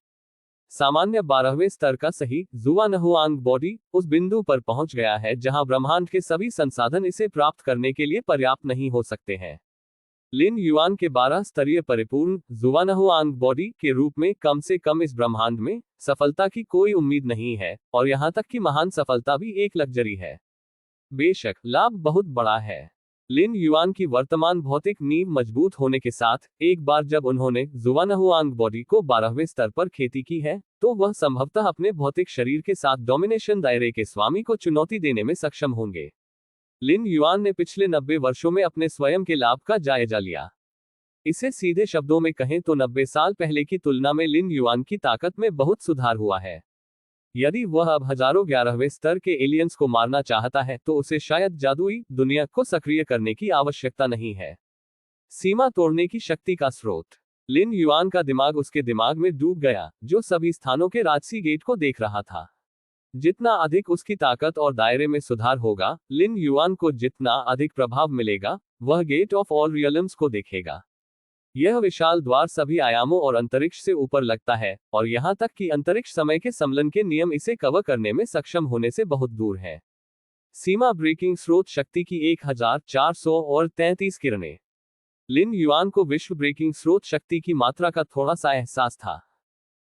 सामान्य 12वें स्तर का सही जुआनहुआंग बॉडी उस बिंदु पर पहुंच गया है जहां ब्रह्मांड के सभी संसाधन इसे प्राप्त करने के लिए पर्याप्त नहीं हो सकते हैं। लिन युआन के 12 स्तरीय परिपूर्ण जुआनहुआंग बॉडी के रूप में कम से कम इस ब्रह्मांड में सफलता की कोई उम्मीद नहीं है, और यहां तक कि महान सफलता भी एक लग्जरी है। बेशक लाभ बहुत बड़ा है। लिन युआन की वर्तमान भौतिक नींव मजबूत होने के साथ, एक बार जब उन्होंने जुआनहुआंग बॉडी को 12वें स्तर पर खेती की है, तो वह संभवतः अपने भौतिक शरीर के साथ डोमिनेशन दायरे के स्वामी को चुनौती देने में सक्षम होंगे। लिन युआन ने पिछले 90 वर्षों में अपने स्वयं के लाभ का जायजा लिया। इसे सीधे शब्दों में कहें तो 90 साल पहले की तुलना में लिन युआन की ताकत में बहुत सुधार हुआ है। यदि वह अब हजारों 11वें स्तर के एलियंस को मारना चाहता है, तो उसे शायद जादुई दुनिया को सक्रिय करने की आवश्यकता नहीं है। सीमा तोड़ने की शक्ति का स्रोत। लिन युआन का दिमाग उसके दिमाग में डूब गया, जो सभी स्थानों के राजसी गेट को देख रहा था। जितना अधिक उसकी ताकत और दायरे में सुधार होगा, लिन युआन को जितना अधिक प्रभाव मिलेगा, वह गेट ऑफ ऑल रियल्म्स को देखेगा। यह विशाल द्वार सभी आयामों और अंतरिक्ष से ऊपर लगता है, और यहां तक कि अंतरिक्ष समय के सम्मेलन के नियम इसे कवर करने में सक्षम होने से बहुत दूर है। सीमा ब्रेकिंग स्रोत शक्ति की 1433 किरणें। लिन युआन को विश्व ब्रेकिंग स्रोत शक्ति की मात्रा का थोड़ा सा एहसास था।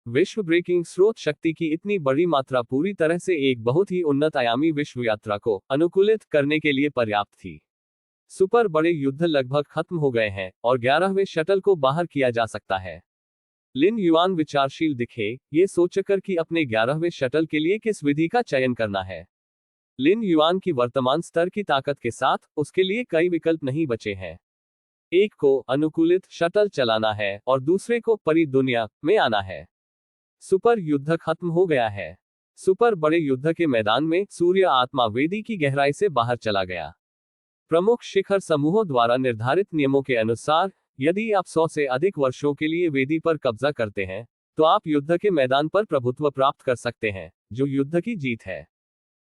विश्व ब्रेकिंग स्रोत शक्ति की इतनी बड़ी मात्रा पूरी तरह से एक बहुत ही उन्नत आयामी विश्व यात्रा को अनुकूलित करने के लिए पर्याप्त थी। सुपर बड़े युद्ध लगभग खत्म हो गए हैं और 11वें शटल को बाहर किया जा सकता है। लिन युआन विचारशील दिखे, ये सोचकर कि अपने 11वें शटल के लिए किस विधि का चयन करना है। लिन युआन की वर्तमान स्तर की ताकत के साथ उसके लिए कई विकल्प नहीं बचे हैं। एक को अनुकूलित शटल चलाना है और दूसरे को परी दुनिया में आना है। सुपर युद्ध खत्म हो गया है। सुपर बड़े युद्ध के मैदान में सूर्य आत्मा वेदी की गहराई से बाहर चला गया। प्रमुख शिखर समूहों द्वारा निर्धारित नियमों के अनुसार यदि आप 100 से अधिक वर्षों के लिए वेदी पर कब्जा करते हैं तो आप युद्ध के मैदान पर प्रभुत्व प्राप्त कर सकते हैं, जो युद्ध की जीत है।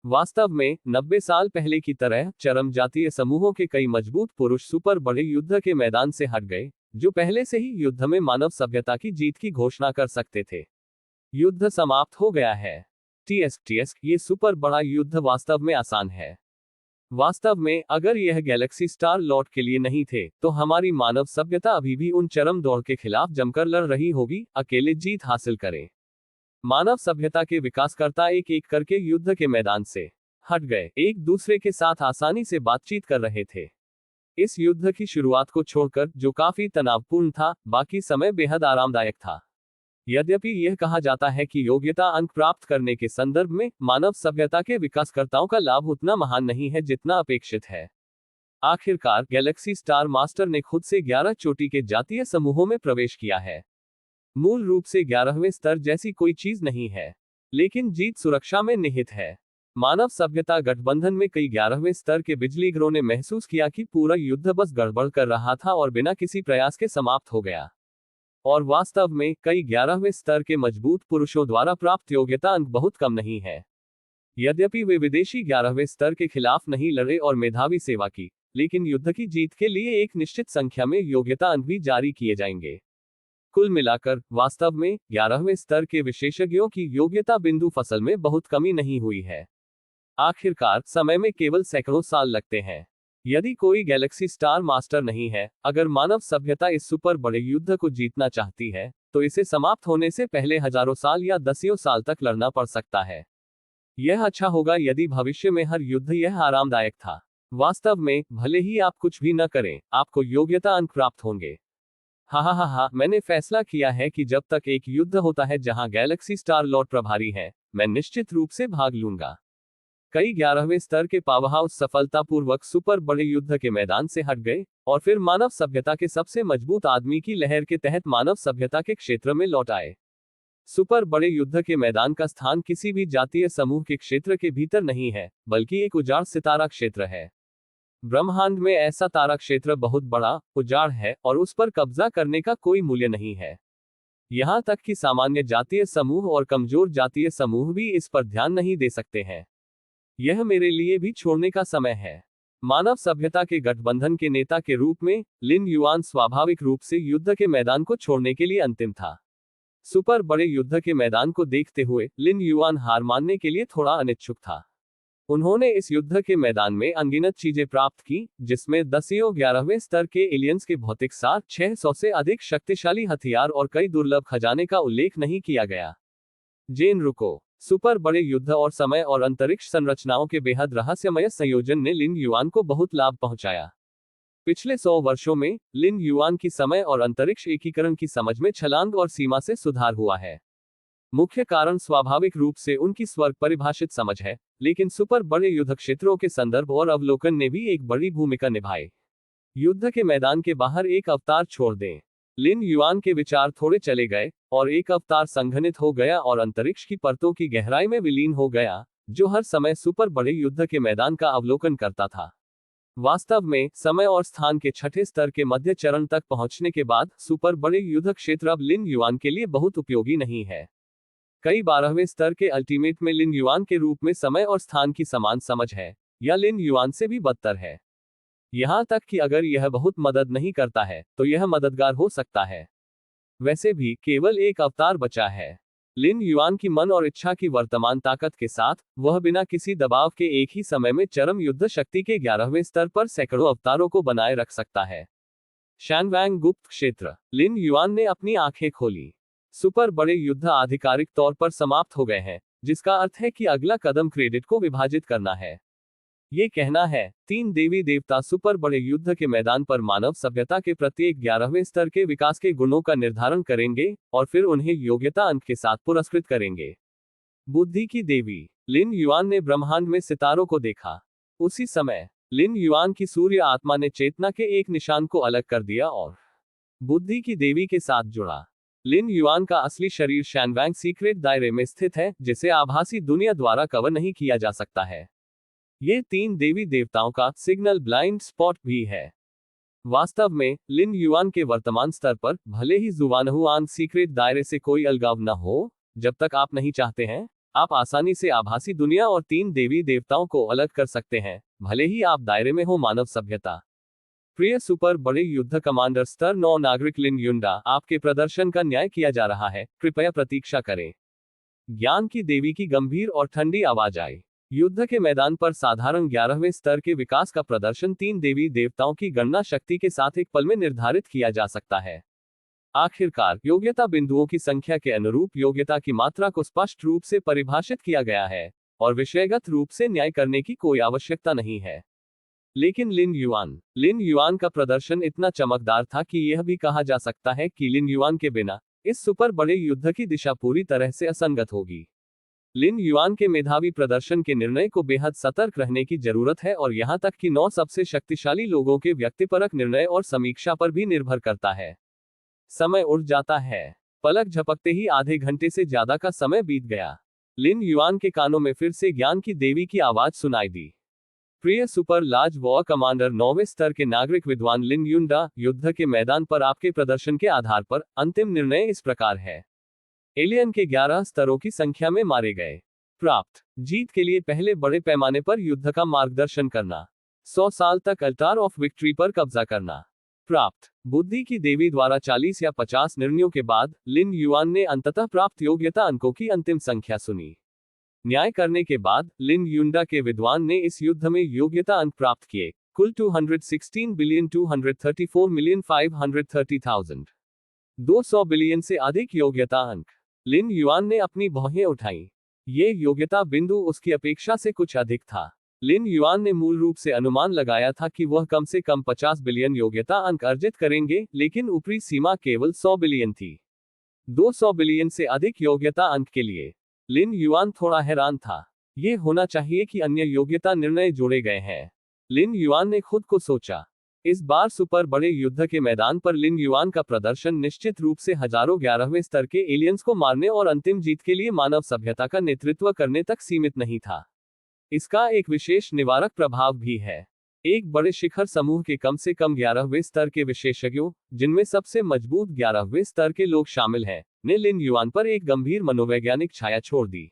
वास्तव में 90 साल पहले की तरह चरम जातीय समूहों के कई मजबूत पुरुष सुपर बड़े युद्ध के मैदान से हट गए, जो पहले से ही युद्ध में मानव सभ्यता की जीत की घोषणा कर सकते थे। युद्ध समाप्त हो गया है। टीएस ये सुपर बड़ा युद्ध वास्तव में आसान है। वास्तव में अगर यह गैलेक्सी स्टार लॉर्ड के लिए नहीं थे तो हमारी मानव सभ्यता अभी भी उन चरम दौड़ के खिलाफ जमकर लड़ रही होगी, अकेले जीत हासिल करें। मानव सभ्यता के विकासकर्ता एक एक करके युद्ध के मैदान से हट गए, एक दूसरे के साथ आसानी से बातचीत कर रहे थे। इस युद्ध की शुरुआत को छोड़कर, जो काफी तनावपूर्ण था, बाकी समय बेहद आरामदायक था। यद्यपि यह कहा जाता है कि योग्यता अंक प्राप्त करने के संदर्भ में मानव सभ्यता के विकासकर्ताओं का लाभ उतना महान नहीं है जितना अपेक्षित है। आखिरकार गैलेक्सी स्टार मास्टर ने खुद से 11 चोटी के जातीय समूहों में प्रवेश किया है। मूल रूप से 11वें स्तर जैसी कोई चीज नहीं है, लेकिन जीत सुरक्षा में निहित है। मानव सभ्यता गठबंधन में कई 11वें स्तर के बिजलीघरों ने महसूस किया कि पूरा युद्ध बस गड़बड़ कर रहा था और बिना किसी प्रयास के समाप्त हो गया। और वास्तव में कई 11वें स्तर के मजबूत पुरुषों द्वारा प्राप्त योग्यता अंक बहुत कम नहीं है। यद्यपि वे विदेशी 11वें स्तर के खिलाफ नहीं लड़े और मेधावी सेवा की, लेकिन युद्ध की जीत के लिए एक निश्चित संख्या में योग्यता अंक भी जारी किए जाएंगे। कुल मिलाकर वास्तव में 11वें स्तर के विशेषज्ञों की योग्यता बिंदु फसल में बहुत कमी नहीं हुई है। आखिरकार समय में केवल सैकड़ों साल लगते हैं। यदि कोई गैलेक्सी स्टार मास्टर नहीं है, अगर मानव सभ्यता इस सुपर बड़े युद्ध को जीतना चाहती है, तो इसे समाप्त होने से पहले हजारों साल या दसियों साल तक लड़ना पड़ सकता है। यह अच्छा होगा यदि भविष्य में हर युद्ध यह आरामदायक था। वास्तव में भले ही आप कुछ भी न करें, आपको योग्यता अंक प्राप्त होंगे। हा, मैंने फैसला किया है कि जब तक एक युद्ध होता है जहां गैलेक्सी स्टार लॉर्ड प्रभारी है, मैं निश्चित रूप से भाग लूंगा। कई 11वें स्तर के पावरहाउस सफलतापूर्वक सुपर बड़े युद्ध के मैदान से हट गए और फिर मानव सभ्यता के सबसे मजबूत आदमी की लहर के तहत मानव सभ्यता के क्षेत्र में लौट आए। सुपर बड़े युद्ध के मैदान का स्थान किसी भी जातीय समूह के क्षेत्र के भीतर नहीं है, बल्कि एक उजाड़ सितारा क्षेत्र है। ब्रह्मांड में ऐसा तारा क्षेत्र बहुत बड़ा, उजाड़ है और उस पर कब्जा करने का कोई मूल्य नहीं है। यहां तक कि सामान्य जातीय समूह और कमजोर जातीय समूह भी इस पर ध्यान नहीं दे सकते हैं। यह मेरे लिए भी छोड़ने का समय है। मानव सभ्यता के गठबंधन के नेता के रूप में लिन युआन स्वाभाविक रूप से युद्ध के मैदान को छोड़ने के लिए अंतिम था। सुपर बड़े युद्ध के मैदान को देखते हुए लिन युआन हार मानने के लिए थोड़ा अनिच्छुक था। उन्होंने इस युद्ध के मैदान में अनगिनत चीजें प्राप्त की, जिसमें 10वीं 11वें स्तर के एलियंस के भौतिक सार, 600 से अधिक शक्तिशाली हथियार और कई दुर्लभ खजाने का उल्लेख नहीं किया गया। जेन रुको। सुपर बड़े युद्ध और समय और अंतरिक्ष संरचनाओं के बेहद रहस्यमय संयोजन ने लिन युआन को बहुत लाभ पहुंचाया। पिछले 100 वर्षों में लिन युआन की समय और अंतरिक्ष एकीकरण की समझ में छलांग और सीमा से सुधार हुआ है। मुख्य कारण स्वाभाविक रूप से उनकी स्वर्ग परिभाषित समझ है, लेकिन सुपर बड़े युद्ध क्षेत्रों के संदर्भ और अवलोकन ने भी एक बड़ी भूमिका निभाई। युद्ध के मैदान के बाहर एक अवतार छोड़ दें। लिन युआन के विचार थोड़े चले गए और एक अवतार संघनित हो गया और अंतरिक्ष की परतों की गहराई में विलीन हो गया, जो हर समय सुपर बड़े युद्ध के मैदान का अवलोकन करता था। वास्तव में समय और स्थान के छठे स्तर के मध्य चरण तक पहुंचने के बाद सुपर बड़े युद्ध क्षेत्र अब लिन युआन के लिए बहुत उपयोगी नहीं है। कई 12वें स्तर के अल्टीमेट में लिन युआन के रूप में समय और स्थान की समान समझ है, या लिन युआन से भी बदतर है। यहां तक कि अगर यह बहुत मदद नहीं करता है तो यह मददगार हो सकता है। वैसे भी केवल एक अवतार बचा है। लिन युआन की मन और इच्छा की वर्तमान ताकत के साथ वह बिना किसी दबाव के एक ही समय में चरम युद्ध शक्ति के 11वें स्तर पर सैकड़ों अवतारों को बनाए रख सकता है। शैनवैंग गुप्त क्षेत्र। लिन युआन ने अपनी आंखें खोली। सुपर बड़े युद्ध आधिकारिक तौर पर समाप्त हो गए हैं, जिसका अर्थ है कि अगला कदम क्रेडिट को विभाजित करना है। ये कहना है, 3 देवी देवता सुपर बड़े युद्ध के मैदान पर मानव सभ्यता के प्रत्येक 11वें स्तर के विकास के गुणों का निर्धारण करेंगे और फिर उन्हें योग्यता अंक के साथ पुरस्कृत करेंगे। बुद्धि की देवी लिन युआन ने ब्रह्मांड में सितारों को देखा। उसी समय लिन युआन की सूर्य आत्मा ने चेतना के एक निशान को अलग कर दिया और बुद्धि की देवी के साथ जुड़ा। लिन युआन का असली शरीर शैनवैंग सीक्रेट दायरे में स्थित है, जिसे आभासी दुनिया द्वारा कवर नहीं किया जा सकता है। ये 3 देवी देवताओं का सिग्नल ब्लाइंड स्पॉट भी है। वास्तव में लिन युआन के वर्तमान स्तर पर भले ही जुवानहुआन सीक्रेट दायरे से कोई अलगाव न हो, जब तक आप नहीं चाहते हैं, आप आसानी से आभासी दुनिया और 3 देवी देवताओं को अलग कर सकते हैं, भले ही आप दायरे में हो मानव सभ्यता। प्रिय सुपर बड़े युद्ध कमांडर स्तर 9 नागरिक लिन युंडा, आपके प्रदर्शन का न्याय किया जा रहा है, कृपया प्रतीक्षा करें। ज्ञान की देवी की गंभीर और ठंडी आवाज आई। युद्ध के मैदान पर साधारण 11वें स्तर के विकास का प्रदर्शन 3 देवी देवताओं की गणना शक्ति के साथ एक पल में निर्धारित किया जा सकता है। आखिरकार योग्यता बिंदुओं की संख्या के अनुरूप योग्यता की मात्रा को स्पष्ट रूप से परिभाषित किया गया है और विषयगत रूप से न्याय करने की कोई आवश्यकता नहीं है। लेकिन लिन युआन का प्रदर्शन इतना चमकदार था कि यह भी कहा जा सकता है कि लिन युआन के बिना इस सुपर बड़े युद्ध की दिशा पूरी तरह से असंगत होगी। लिन युआन के मेधावी प्रदर्शन के निर्णय को बेहद सतर्क रहने की जरूरत है और यहां तक कि 9 सबसे शक्तिशाली लोगों के व्यक्तिपरक निर्णय और समीक्षा पर भी निर्भर करता है। समय उड़ जाता है। पलक झपकते ही आधे घंटे से ज्यादा का समय बीत गया। लिन युआन के कानों में फिर से ज्ञान की देवी की आवाज सुनाई दी। प्रिय सुपर लार्ज वॉर कमांडर 9वें स्तर के नागरिक विद्वान लिन युंडा, युद्ध के मैदान पर आपके प्रदर्शन के आधार पर अंतिम निर्णय इस प्रकार है। एलियन के 11 स्तरों की संख्या में मारे गए। प्राप्त जीत के लिए पहले बड़े पैमाने पर युद्ध का मार्गदर्शन करना। 100 साल तक अल्टार ऑफ विक्ट्री पर कब्जा करना। प्राप्त बुद्धि की देवी द्वारा 40 या 50 निर्णयों के बाद लिन युआन ने अंततः प्राप्त योग्यता अंकों की अंतिम संख्या सुनी। न्याय करने के बाद लिन युंडा के विद्वान ने इस युद्ध में योग्यता अंक प्राप्त किए, कुल 216,234,530,000। 200 बिलियन से अधिक योग्यता अंक। लिन युआन ने अपनी भौहें उठाईं। ये योग्यता बिंदु उसकी अपेक्षा से कुछ अधिक था। लिन युआन ने मूल रूप से अनुमान लगाया था कि वह कम से कम 50 बिलियन योग्यता अंक अर्जित करेंगे, लेकिन ऊपरी सीमा केवल 100 बिलियन थी। 200 बिलियन से अधिक योग्यता अंक के लिए लिन युआन थोड़ा हैरान था। ये होना चाहिए कि अन्य योग्यता निर्णय जोड़े गए हैं, लिन युआन ने खुद को सोचा। इस बार सुपर बड़े युद्ध के मैदान पर लिन युआन का प्रदर्शन निश्चित रूप से हजारों 11वें स्तर के एलियंस को मारने और अंतिम जीत के लिए मानव सभ्यता का नेतृत्व करने तक सीमित नहीं था। इसका एक विशेष निवारक प्रभाव भी है। एक बड़े शिखर समूह के कम से कम 11वें स्तर के विशेषज्ञों, जिनमें सबसे मजबूत 11वें स्तर के लोग शामिल हैं, ने लिन युआन पर एक गंभीर मनोवैज्ञानिक छाया छोड़ दी।